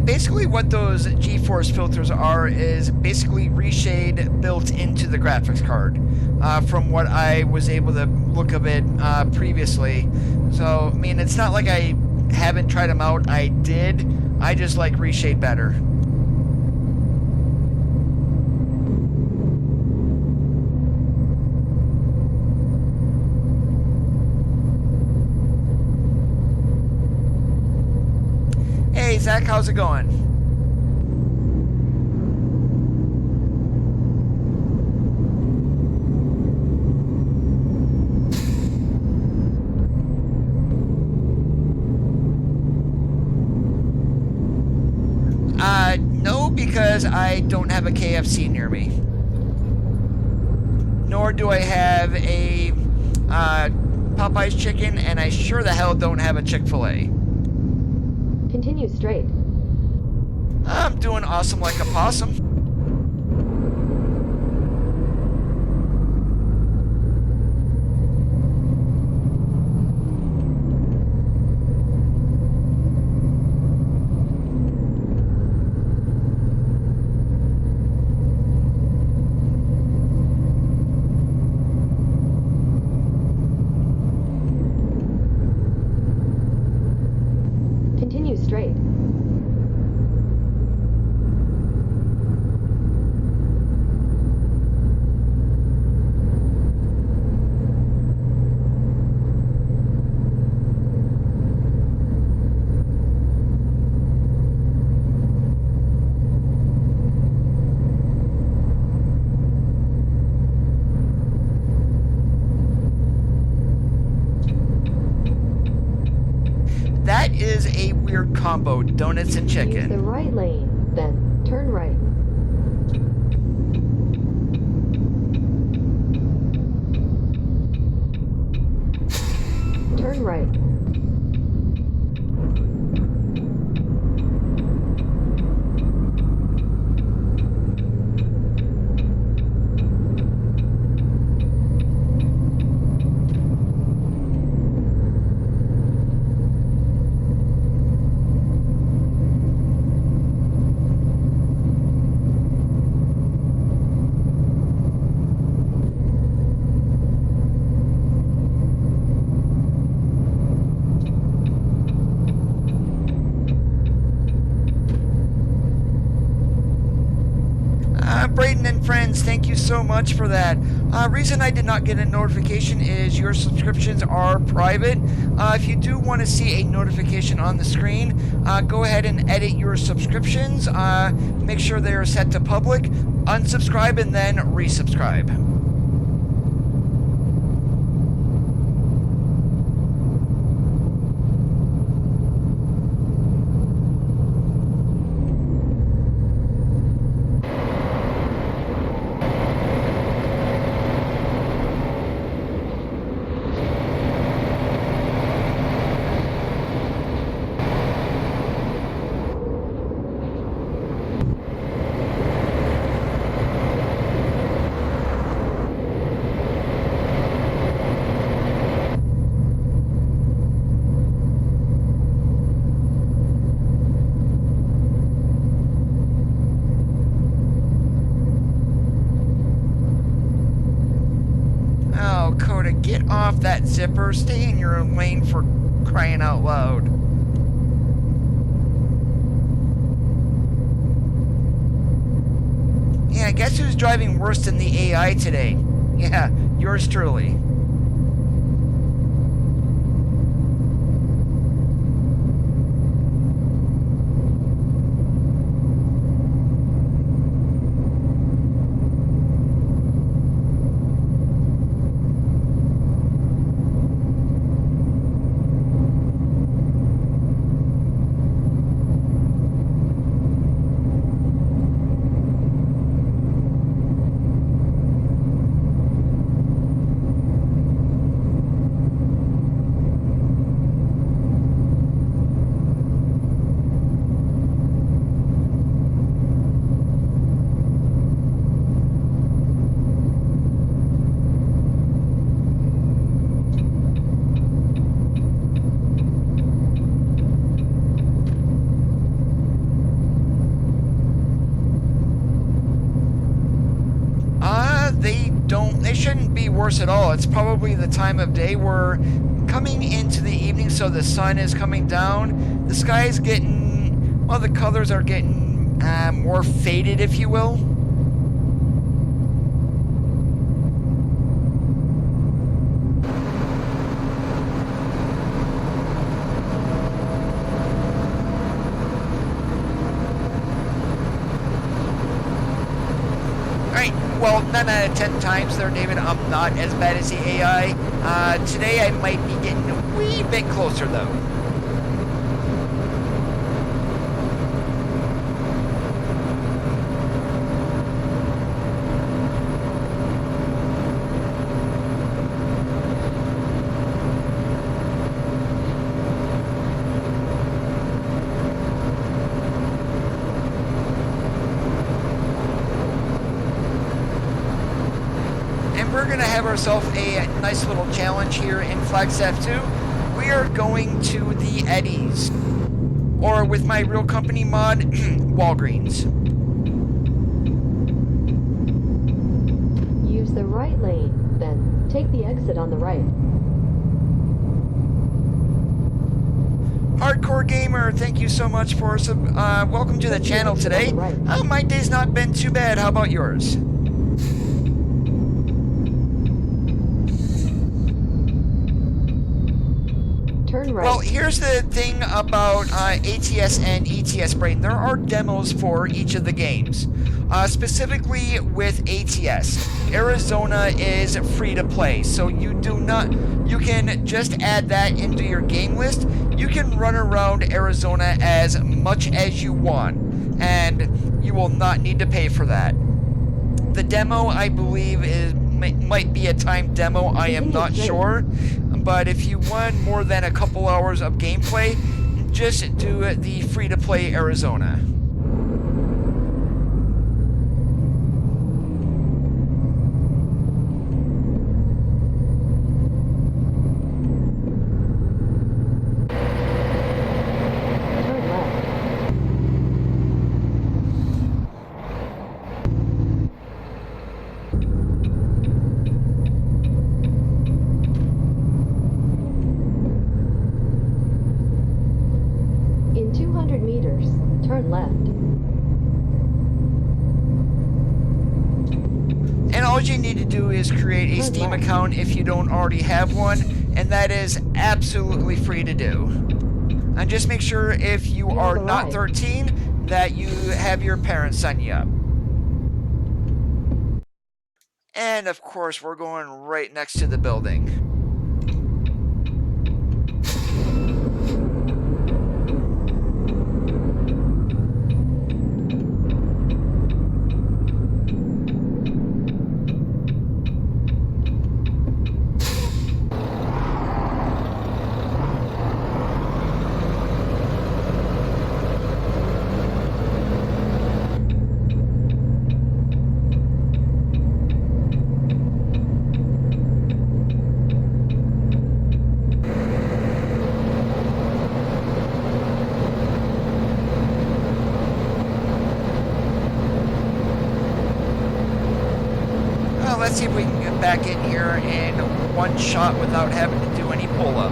Basically what those GeForce filters are is basically Reshade built into the graphics card, from what I was able to look of it previously. So, I mean, it's not like I haven't tried them out. I did. I just like Reshade better. Hey Zach, how's it going? because I don't have a KFC near me. Nor do I have a Popeye's chicken, and I sure the hell don't have a Chick-fil-A. Continue straight. I'm doing awesome like a possum. Continue straight. That is a weird combo, donuts and Use the chicken. right lane, then turn right. Turn right. Brayden and friends, thank you so much for that. Reason I did not get a notification is your subscriptions are private. If you do want to see a notification on the screen, go ahead and edit your subscriptions. Make sure they are set to public, unsubscribe, and then resubscribe. Oh, Coda, get off that zipper. Stay in your lane for crying out loud. Yeah, guess who's driving worse than the AI today? Yeah, yours truly. They shouldn't be worse at all. It's probably the time of day. We're coming into the evening, so the sun is coming down. The sky is getting, well, the colors are getting more faded, if you will. Well, 9 out of 10 times there, David, I'm not as bad as the AI. Today I might be getting a wee bit closer, though. have ourselves a nice little challenge here in Flagstaff 2. We are going to the Eddies, or with my real company mod, Walgreens. Use the right lane, then take the exit on the right. Hardcore Gamer, thank you so much for welcome to the channel today. My day's not been too bad. How about yours? Turn right. Well, here's the thing about ATS and ETS Brain. There are demos for each of the games. Specifically with ATS, Arizona is free to play, so you can just add that into your game list. You can run around Arizona as much as you want, and you will not need to pay for that. The demo, I believe, might be a timed demo. I am not sure, but if you want more than a couple hours of gameplay, just do the free-to-play Arizona. In 200 meters, turn left. And all you need to do is create a Steam account if you don't already have one, and that is absolutely free to do. And just make sure if you are not 13 that you have your parents sign you up. And of course, we're going right next to the building. Let's see if we can get back in here in one shot without having to do any pull-up.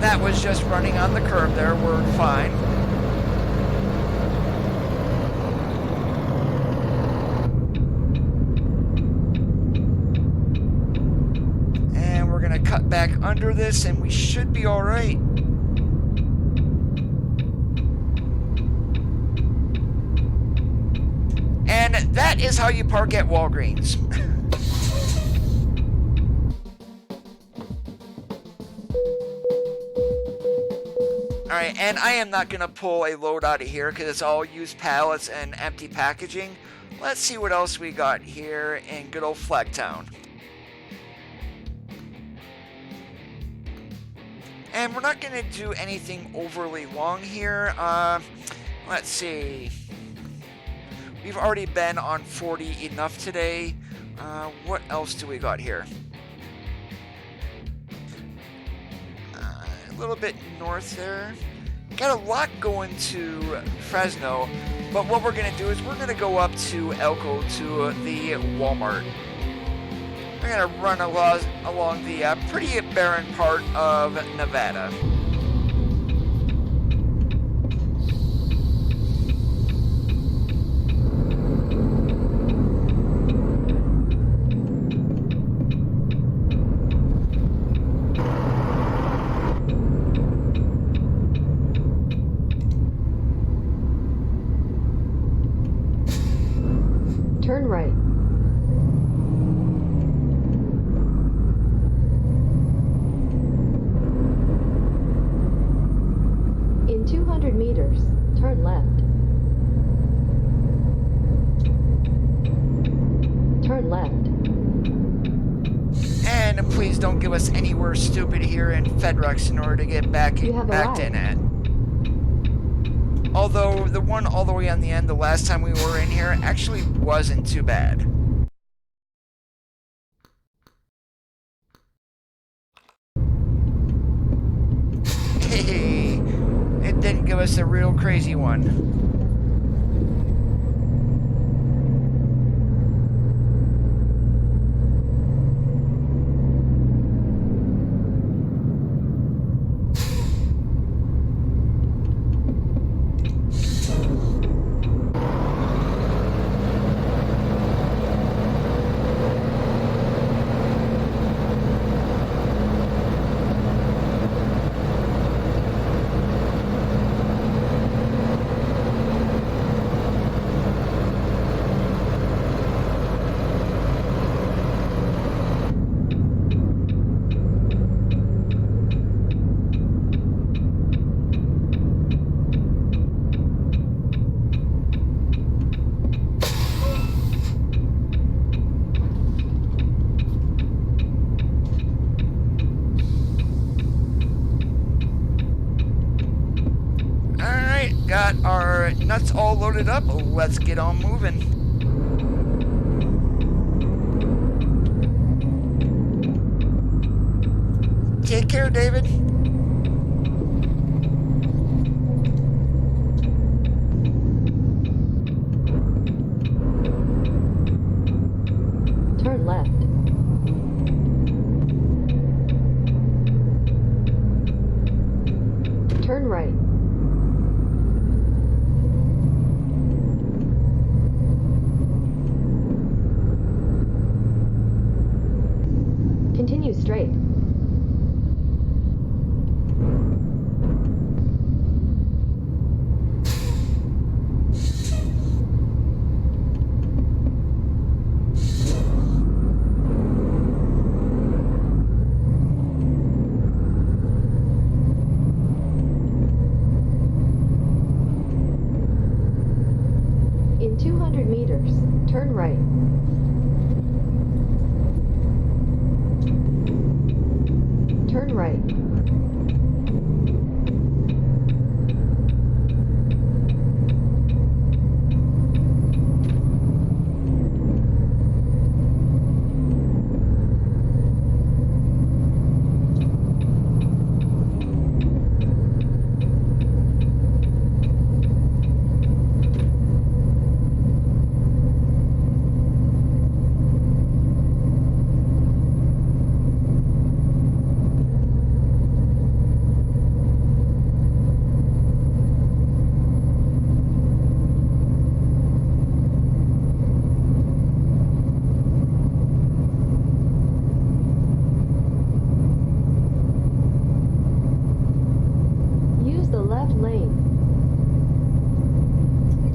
That was just running on the curb there. We're fine. Cut back under this and we should be all right. And that is how you park at Walgreens. Alright, and I am not going to pull a load out of here because it's all used pallets and empty packaging. Let's see what else we got here in good old Flagtown. And we're not going to do anything overly long here. Let's see. We've already been on 40 enough today. What else do we got here? A little bit north there. Got a lot going to Fresno. But what we're going to do is we're going to go up to Elko to the Walmart. We're going to run along the pretty barren part of Nevada. Turn right. In 200 meters, turn left. Turn left. And And please don't give us anywhere stupid here in Fedrux in order to get back You have back in arrived. it. Although the one all the way on the end, the last time we were in here, actually wasn't too bad. Hey, it didn't give us a real crazy one. Got our nuts all loaded up. Let's get on moving. Take care, David. Turn left. Turn right. Continue straight. In 200 meters, turn right. Turn right.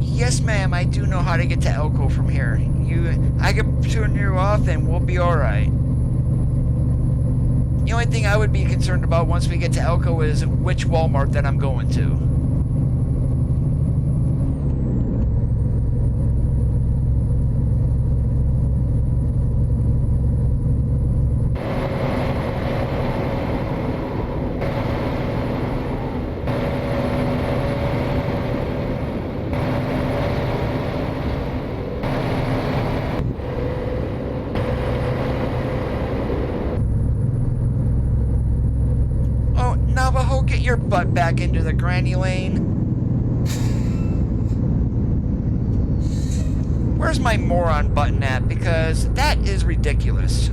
Yes, ma'am, I do know how to get to Elko from here. I can turn you off and we'll be alright. The only thing I would be concerned about once we get to Elko is which Walmart that I'm going to. Navajo, get your butt back into the granny lane. Where's my moron button at? Because that is ridiculous.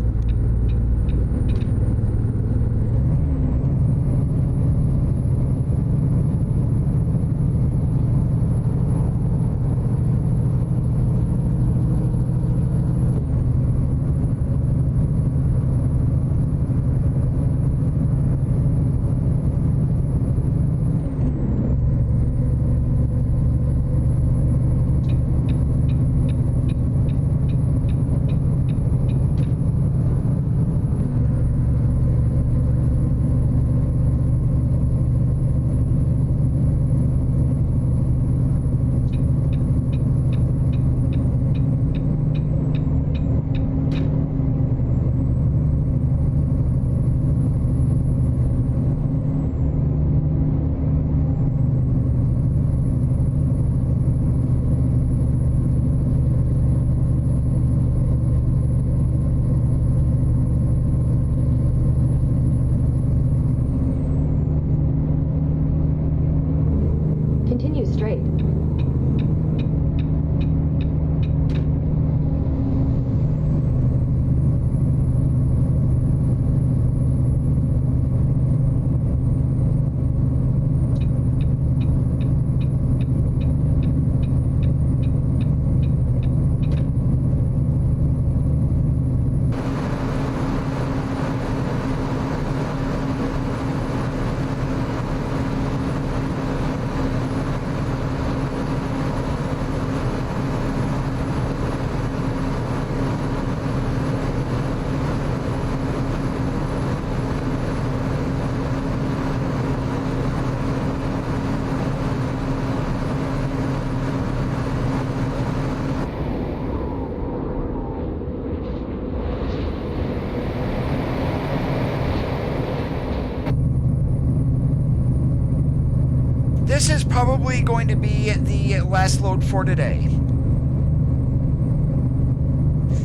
probably going to be the last load for today.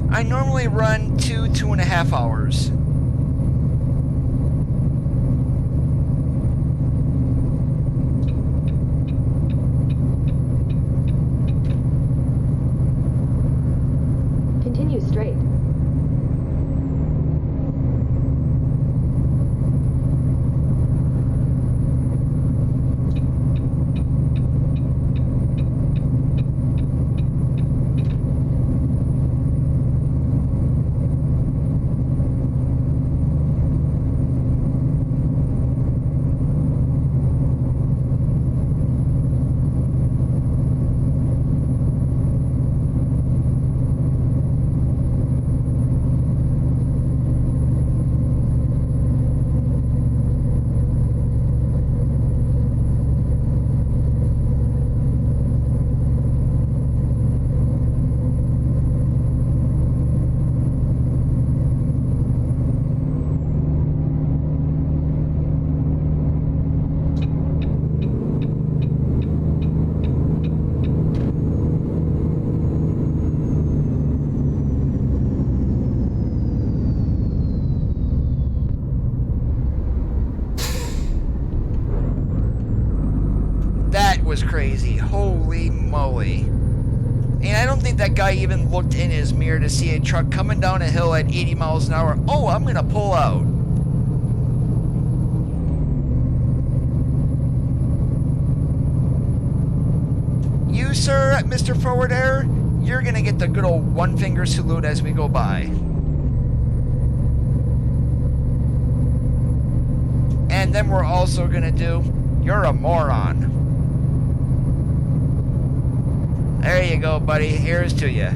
I normally run 2.5 hours. Continue straight. Was crazy. Holy moly. And I don't think that guy even looked in his mirror to see a truck coming down a hill at 80 miles an hour. Oh, I'm gonna pull out. You, sir, Mr. Forward Air, you're gonna get the good old one finger salute as we go by. And then we're also gonna do, you're a moron. There you go, buddy. Here's to you.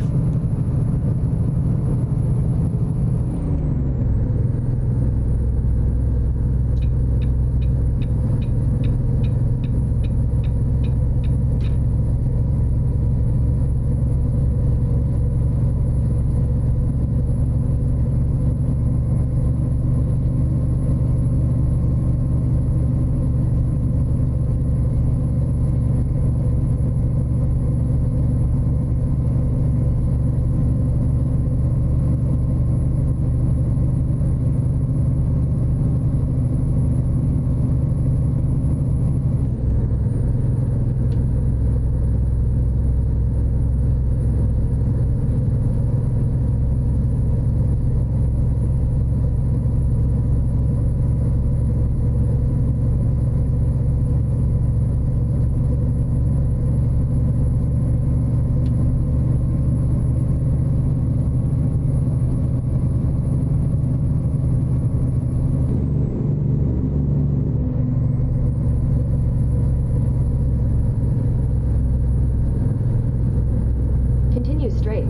straight.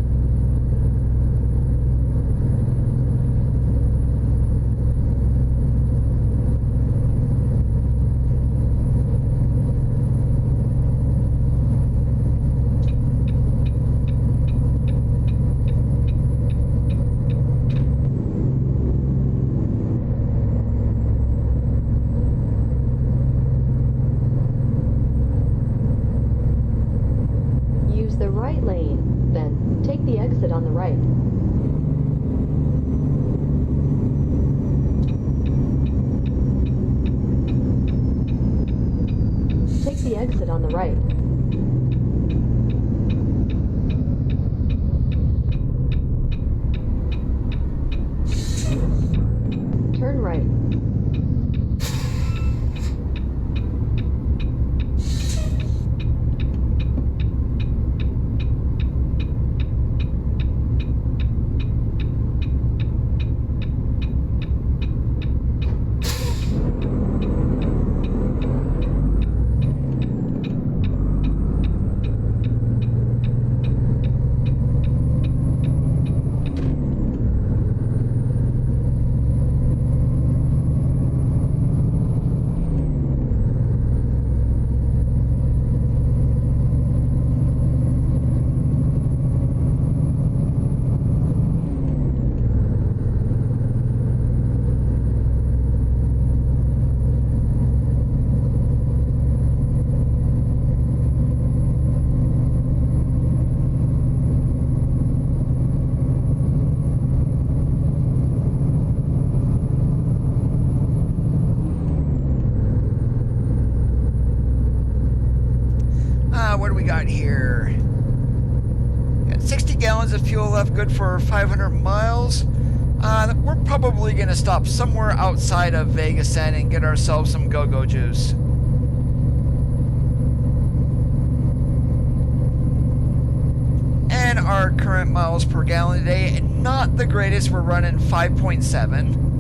Use the right lane, then take the exit on the right. Take the exit on the right. Turn right. got here? Got 60 gallons of fuel left, good for 500 miles. We're probably going to stop somewhere outside of Vegas then and get ourselves some go-go juice. And our current miles per gallon today, not the greatest. We're running 5.7.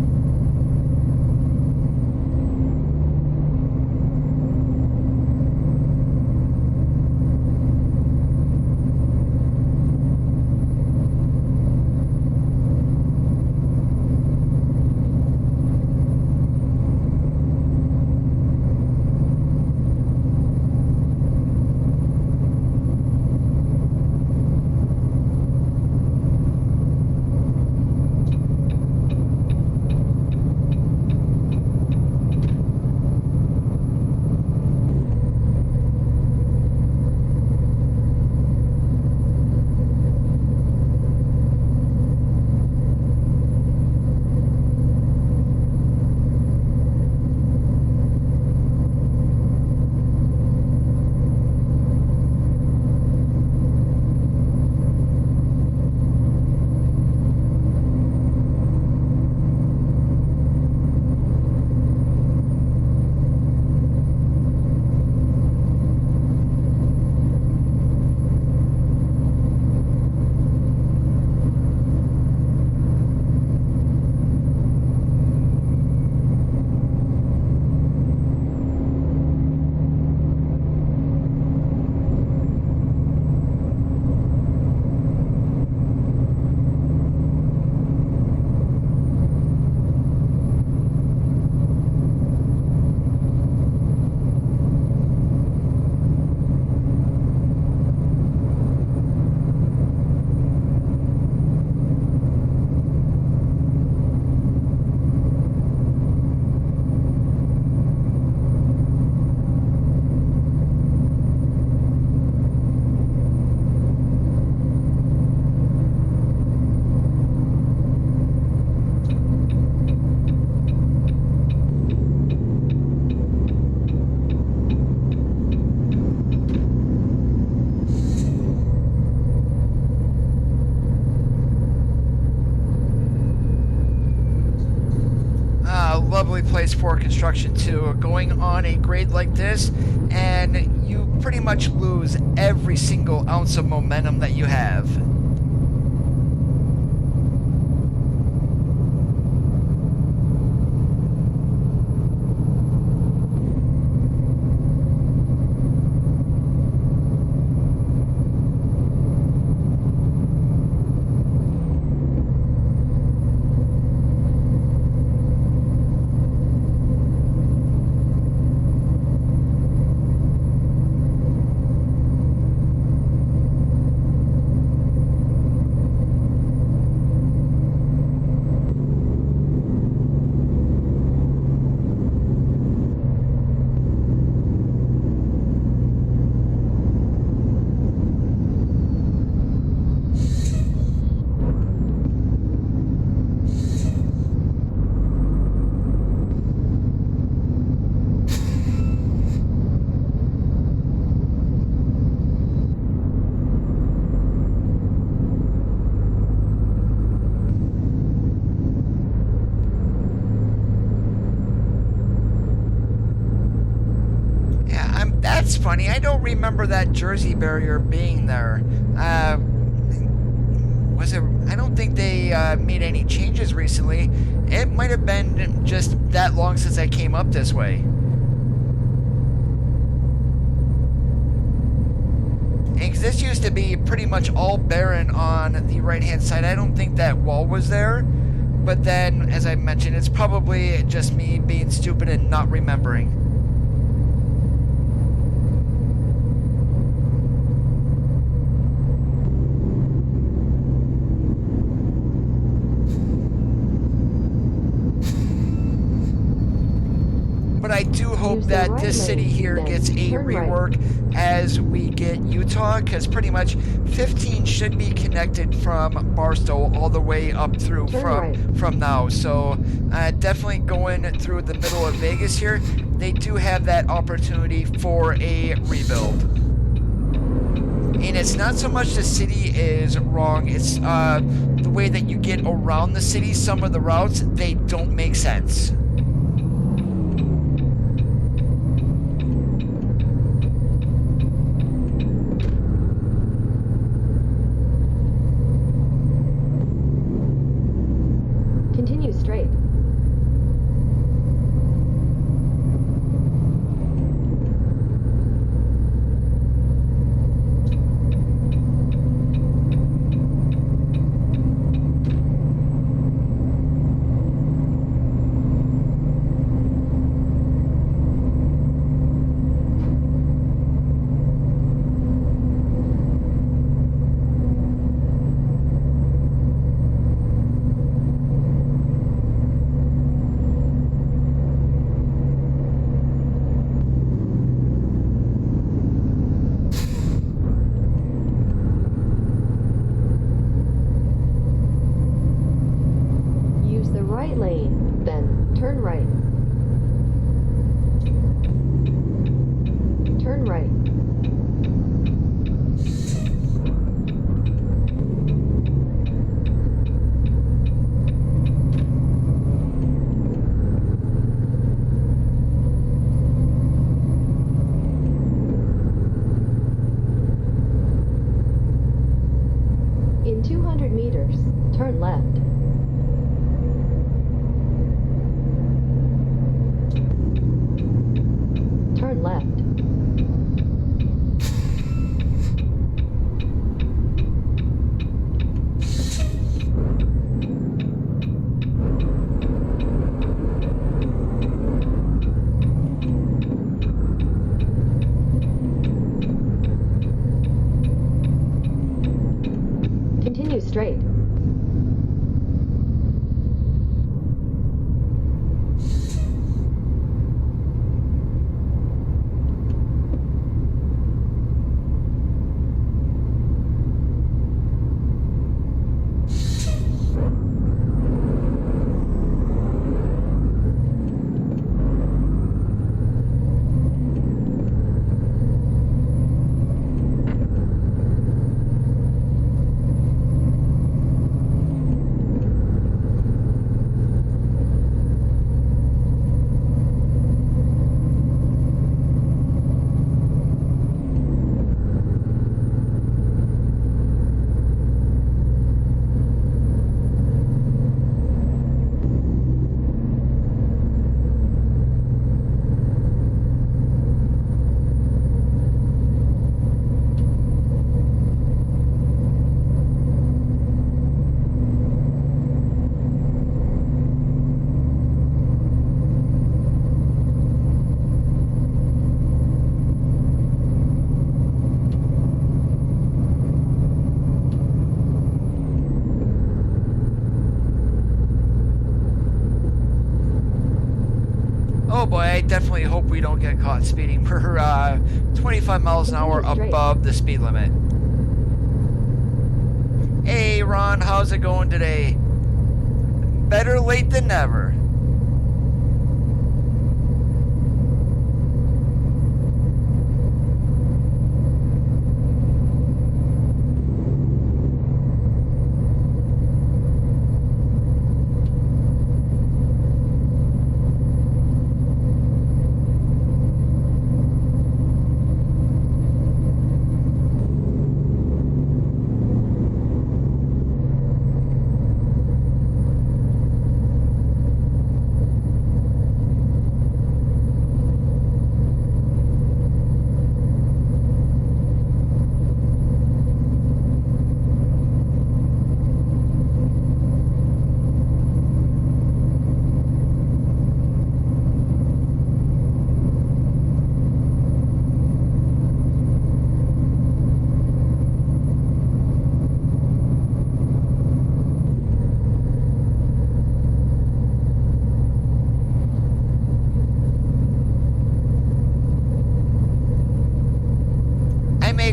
Lovely place for construction too. Going on a grade like this, and you pretty much lose every single ounce of momentum that you have. That's funny. I don't remember that Jersey barrier being there. Was it? I don't think they made any changes recently. It might have been just that long since I came up this way. And this used to be pretty much all barren on the right-hand side. I don't think that wall was there. But then, as I mentioned, it's probably just me being stupid and not remembering. But I do hope that this city here gets a rework as we get Utah, because pretty much 15 should be connected from Barstow all the way up through from now. So definitely going through the middle of Vegas here, they do have that opportunity for a rebuild. And it's not so much the city is wrong, it's the way that you get around the city. Some of the routes, they don't make sense. Continue straight. Right lane, then turn right. Turn right. In 200 meters, turn left. Turn left. Continue straight. Oh boy, I definitely hope we don't get caught speeding. We're 25 miles an hour above the speed limit. Hey Ron, how's it going today? Better late than never.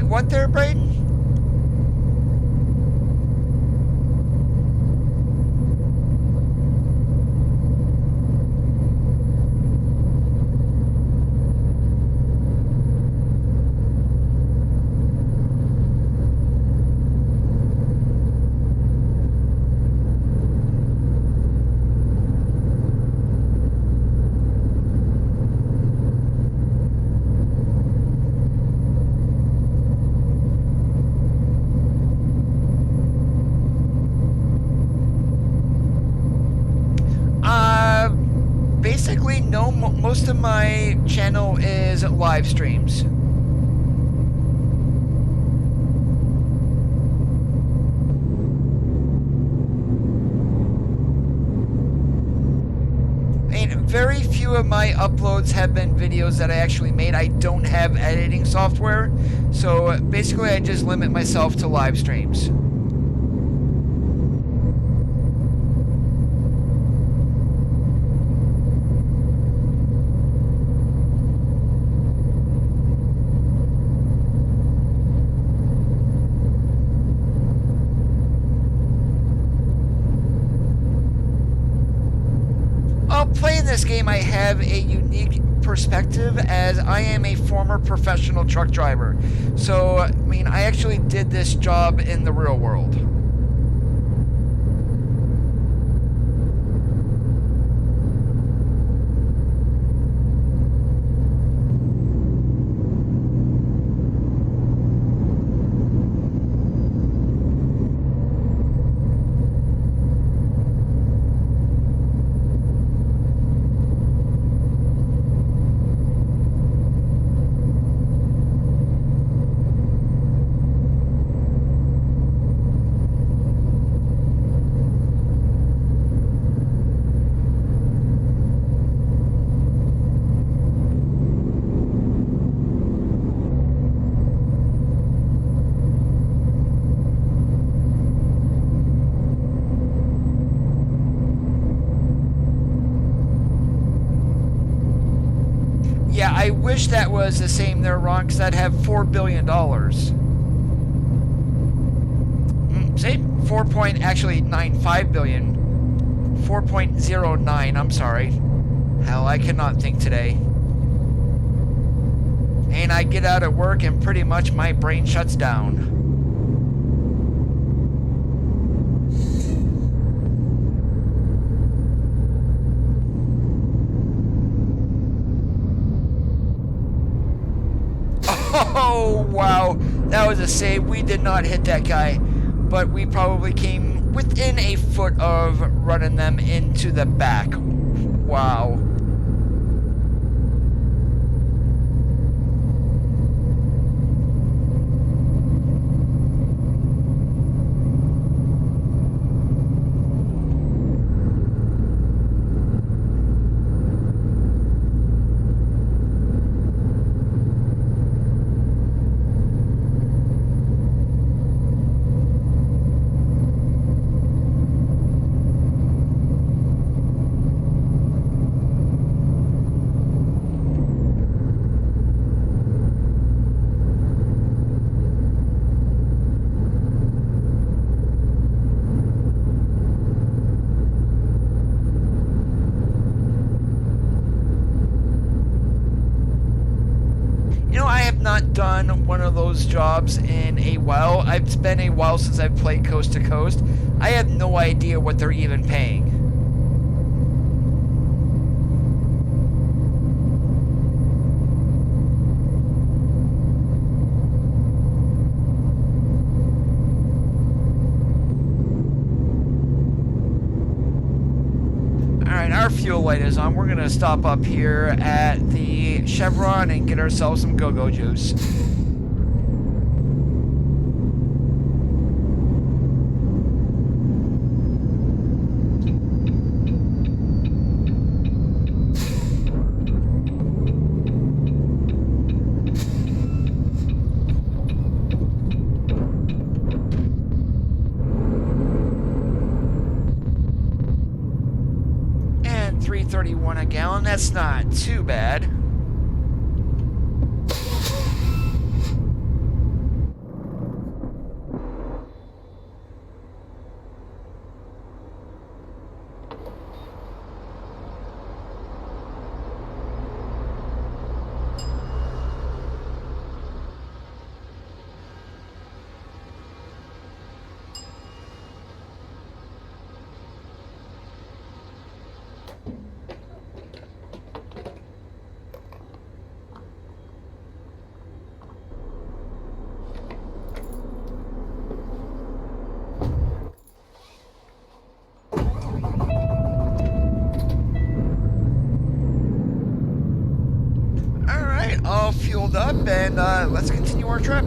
What there, Braden? most of my channel is live streams. Very few of my uploads have been videos that I actually made. I don't have editing software, so basically I just limit myself to live streams. Playing this game, I have a unique perspective as I am a former professional truck driver. So, I mean, I actually did this job in the real world. Yeah, I wish that was the same there, Ron, because I'd have $4 billion. See? 4.95 billion. 4.09, I'm sorry. Hell, I cannot think today. And I get out of work and pretty much my brain shuts down. Oh, wow. That was a save. We did not hit that guy, but we probably came within a foot of running them into the back. Wow. Not done one of those jobs in a while. It's been a while since I've played Coast to Coast. I have no idea what they're even paying. Alright, our fuel light is on. We're going to stop up here at the Chevron and get ourselves some go-go juice. And $3.31 a gallon, that's not too bad. let's continue our trip.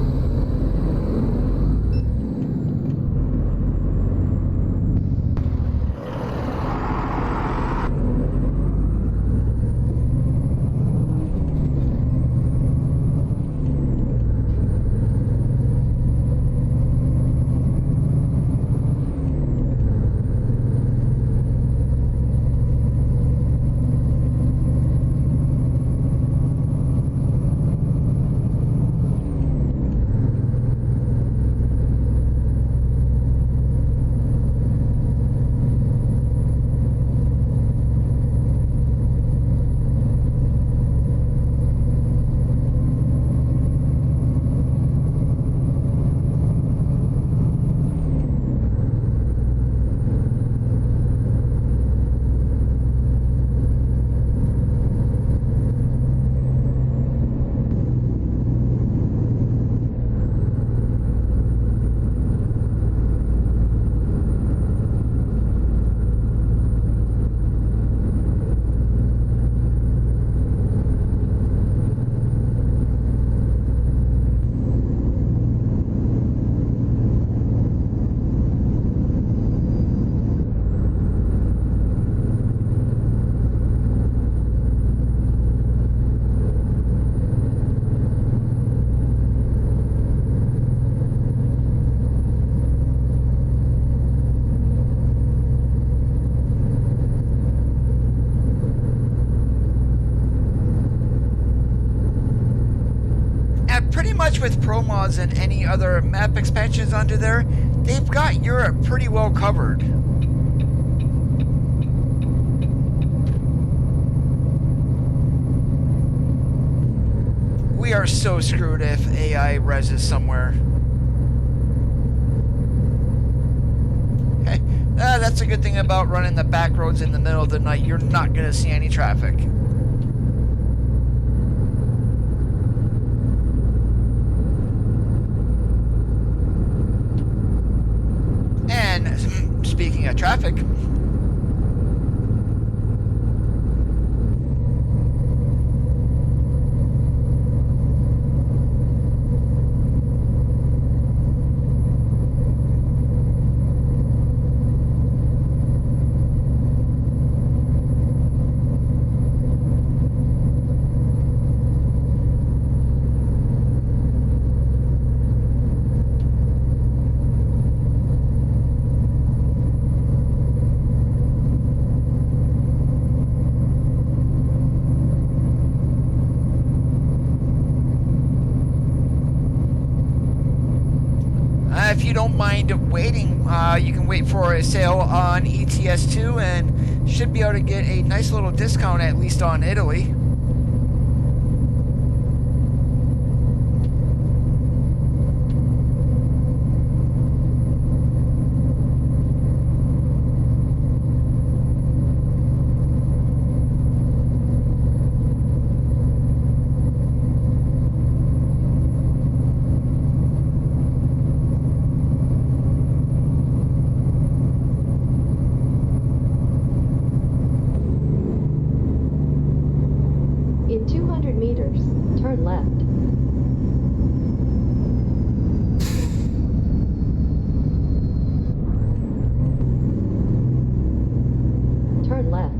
Pretty much with Pro Mods and any other map expansions onto there, they've got Europe pretty well covered. We are so screwed if AI reses somewhere. Hey, that's a good thing about running the back roads in the middle of the night. You're not going to see any traffic. Speaking of traffic, if you don't mind waiting, you can wait for a sale on ETS2 and should be able to get a nice little discount, at least on Italy. In 200 meters, turn left. Turn left.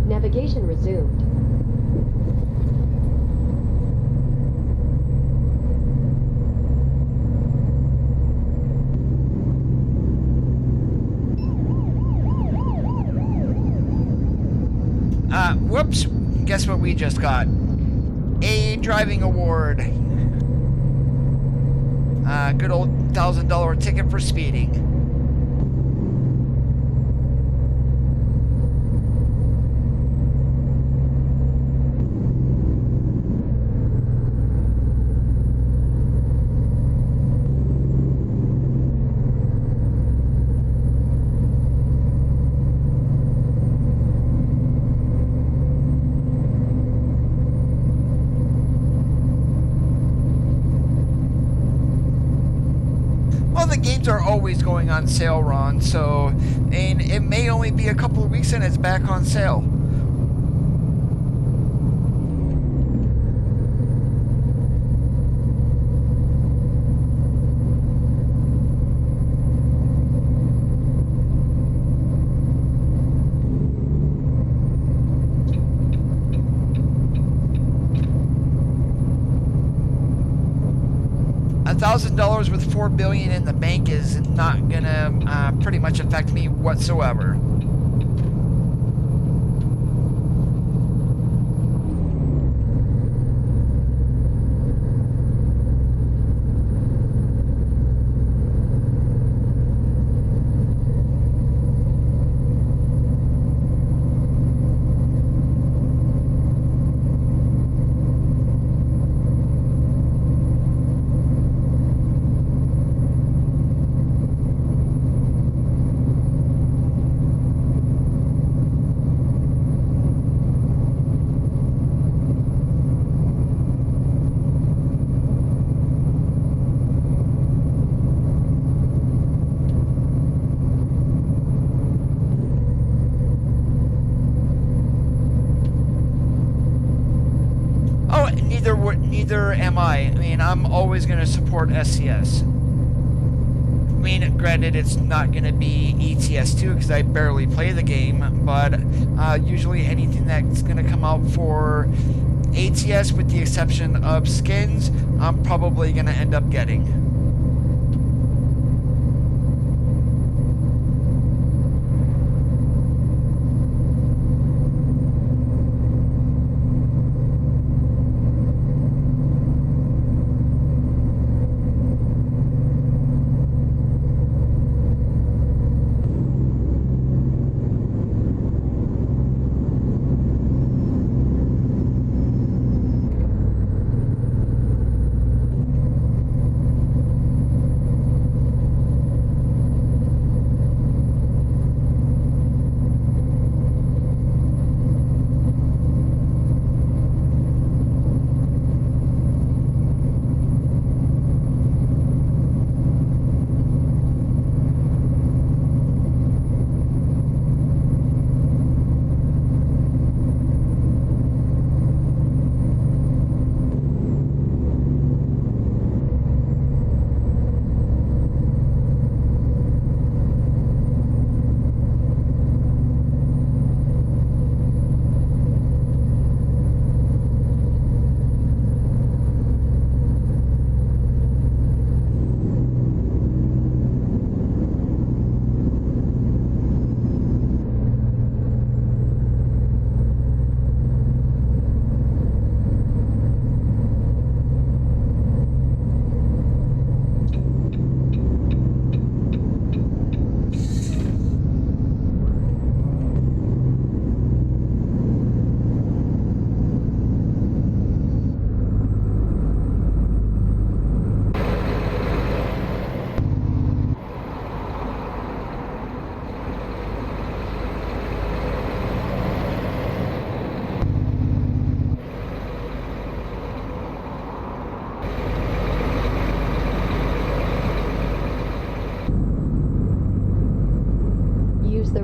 Navigation resumed. Whoops, guess what we just got? A driving award. Good old $1,000 ticket for speeding. The games are always going on sale, Ron, so and it may only be a couple of weeks and it's back on sale. $1,000 with $4 billion in the bank is not gonna pretty much affect me whatsoever. Neither am I. I mean, I'm always going to support SCS. I mean, granted, it's not going to be ETS2 because I barely play the game, but usually anything that's going to come out for ATS, with the exception of skins, I'm probably going to end up getting.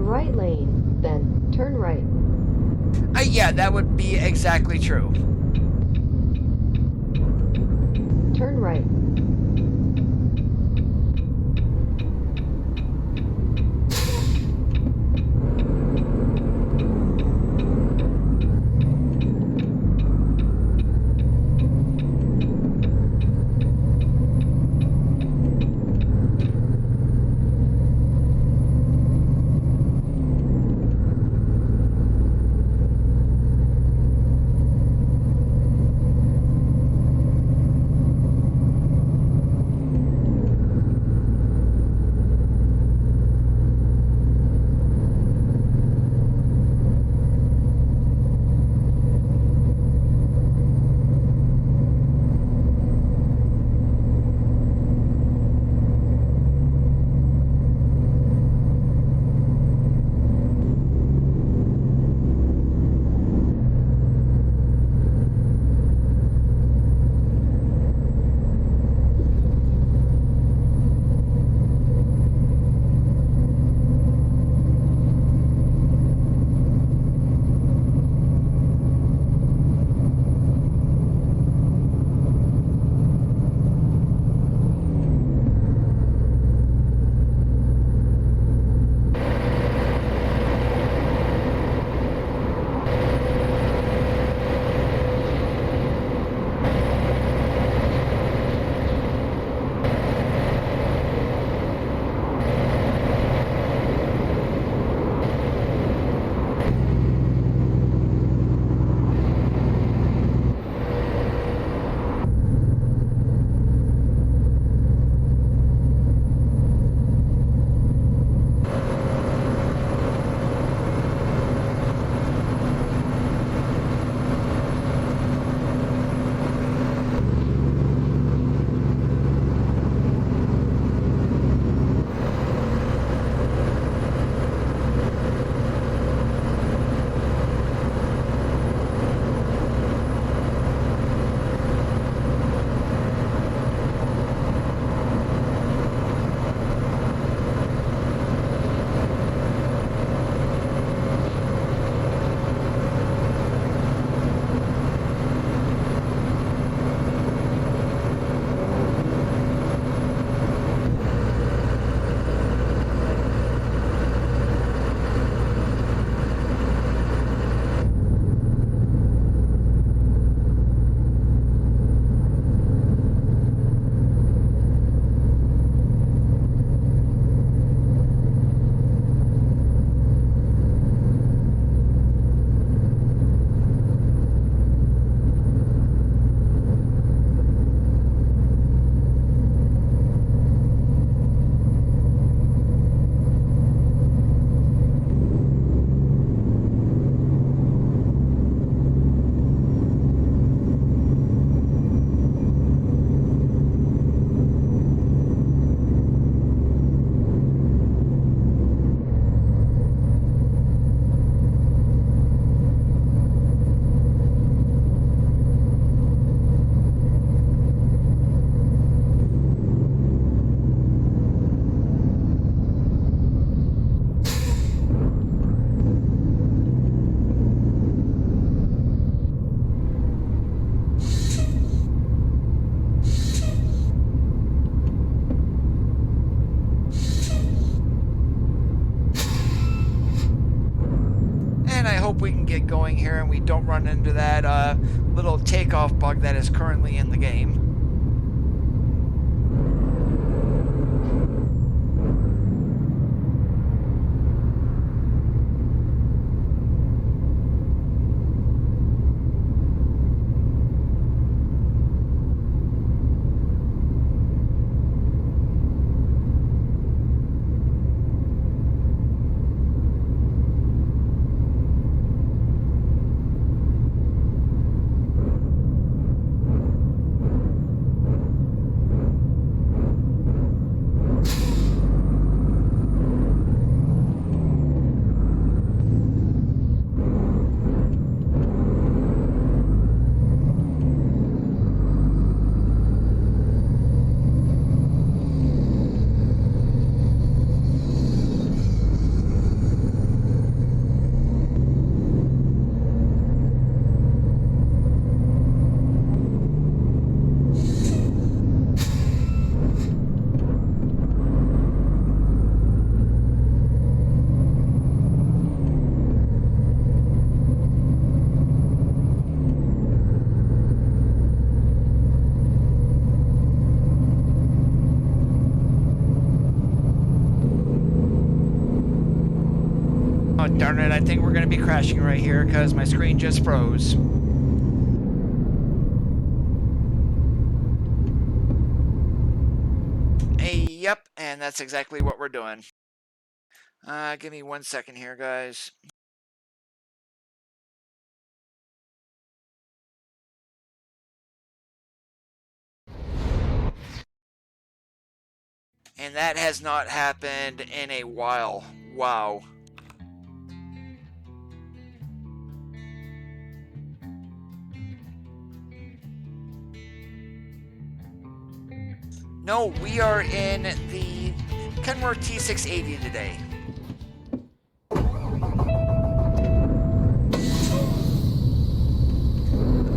right lane, then turn right. Yeah, that would be exactly true. Turn right. get going here and we don't run into that little takeoff bug that is currently in the game. Oh, darn it, I think we're going to be crashing right here because my screen just froze. Yep, and that's exactly what we're doing. Give me 1 second here, guys. And that has not happened in a while. Wow. No, we are in the Kenworth T680 today.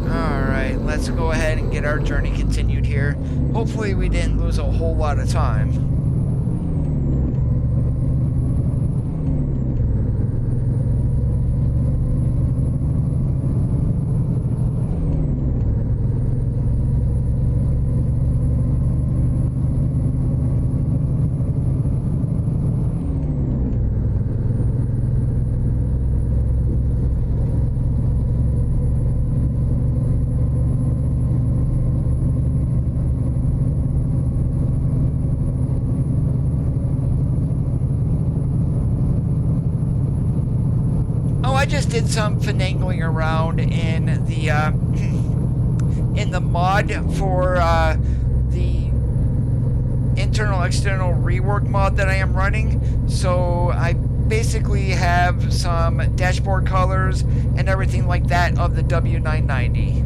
Alright, let's go ahead and get our journey continued here. Hopefully we didn't lose a whole lot of time. I just did some finagling around in the mod for the internal external rework mod that I am running. So I basically have some dashboard colors and everything like that of the W990.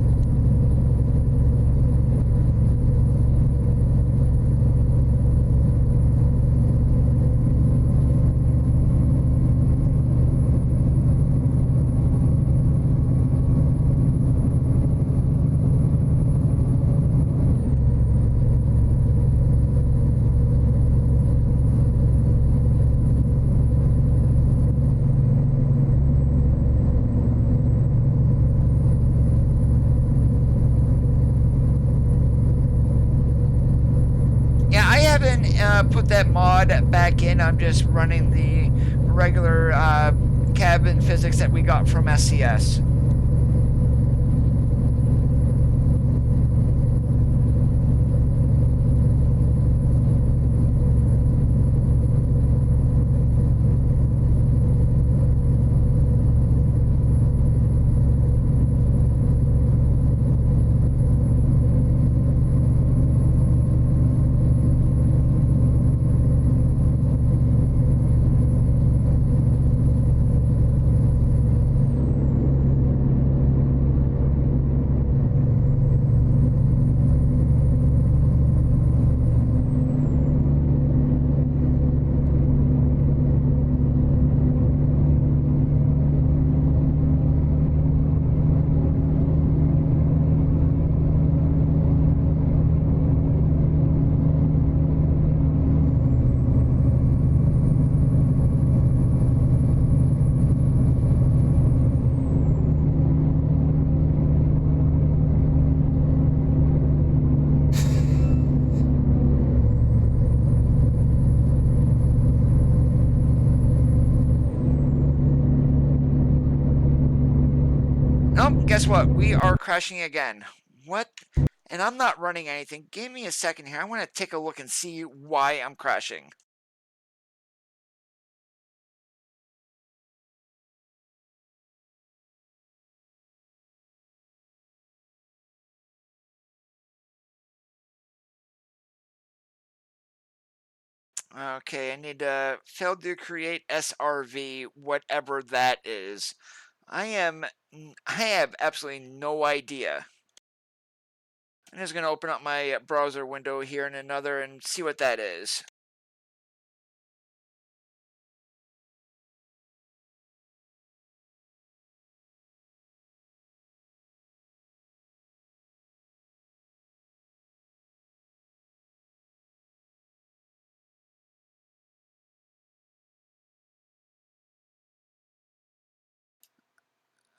Put that mod back in. I'm just running the regular cabin physics that we got from SCS. guess what? We are crashing again. What? And I'm not running anything. Give me a second here. I want to take a look and see why I'm crashing. Okay, I need to failed to create SRV, whatever that is. I have absolutely no idea. I'm just gonna open up my browser window here in another and see what that is.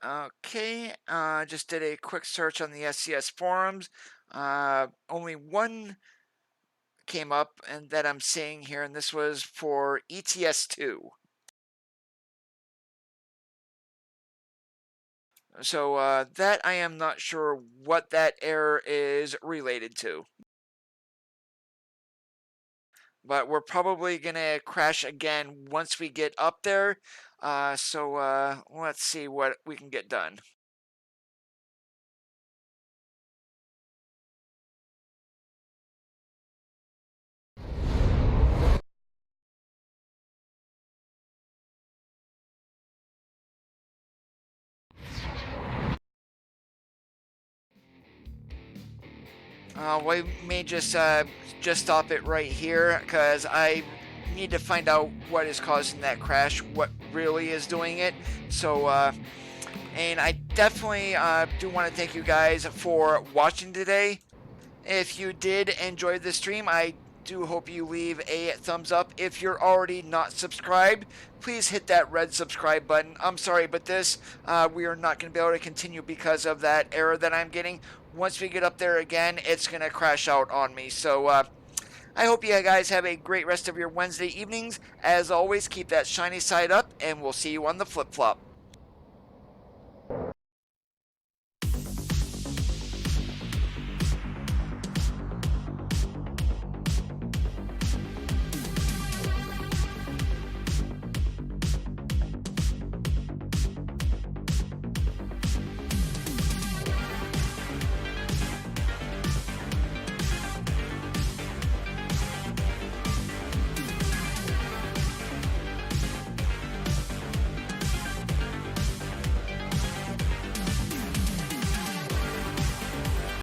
Okay, just did a quick search on the SCS forums. Only one came up and that I'm seeing here, and this was for ETS2. So that I am not sure what that error is related to. But we're probably going to crash again once we get up there. So let's see what we can get done. We may just stop it right here because I need to find out what is causing that crash, what really is doing it. So, and I definitely do want to thank you guys for watching today. If you did enjoy the stream, I do hope you leave a thumbs up. If you're already not subscribed, please hit that red subscribe button. I'm sorry, but this, we are not going to be able to continue because of that error that I'm getting. Once we get up there again, it's going to crash out on me. So, I hope you guys have a great rest of your Wednesday evenings. As always, keep that shiny side up, and we'll see you on the flip-flop.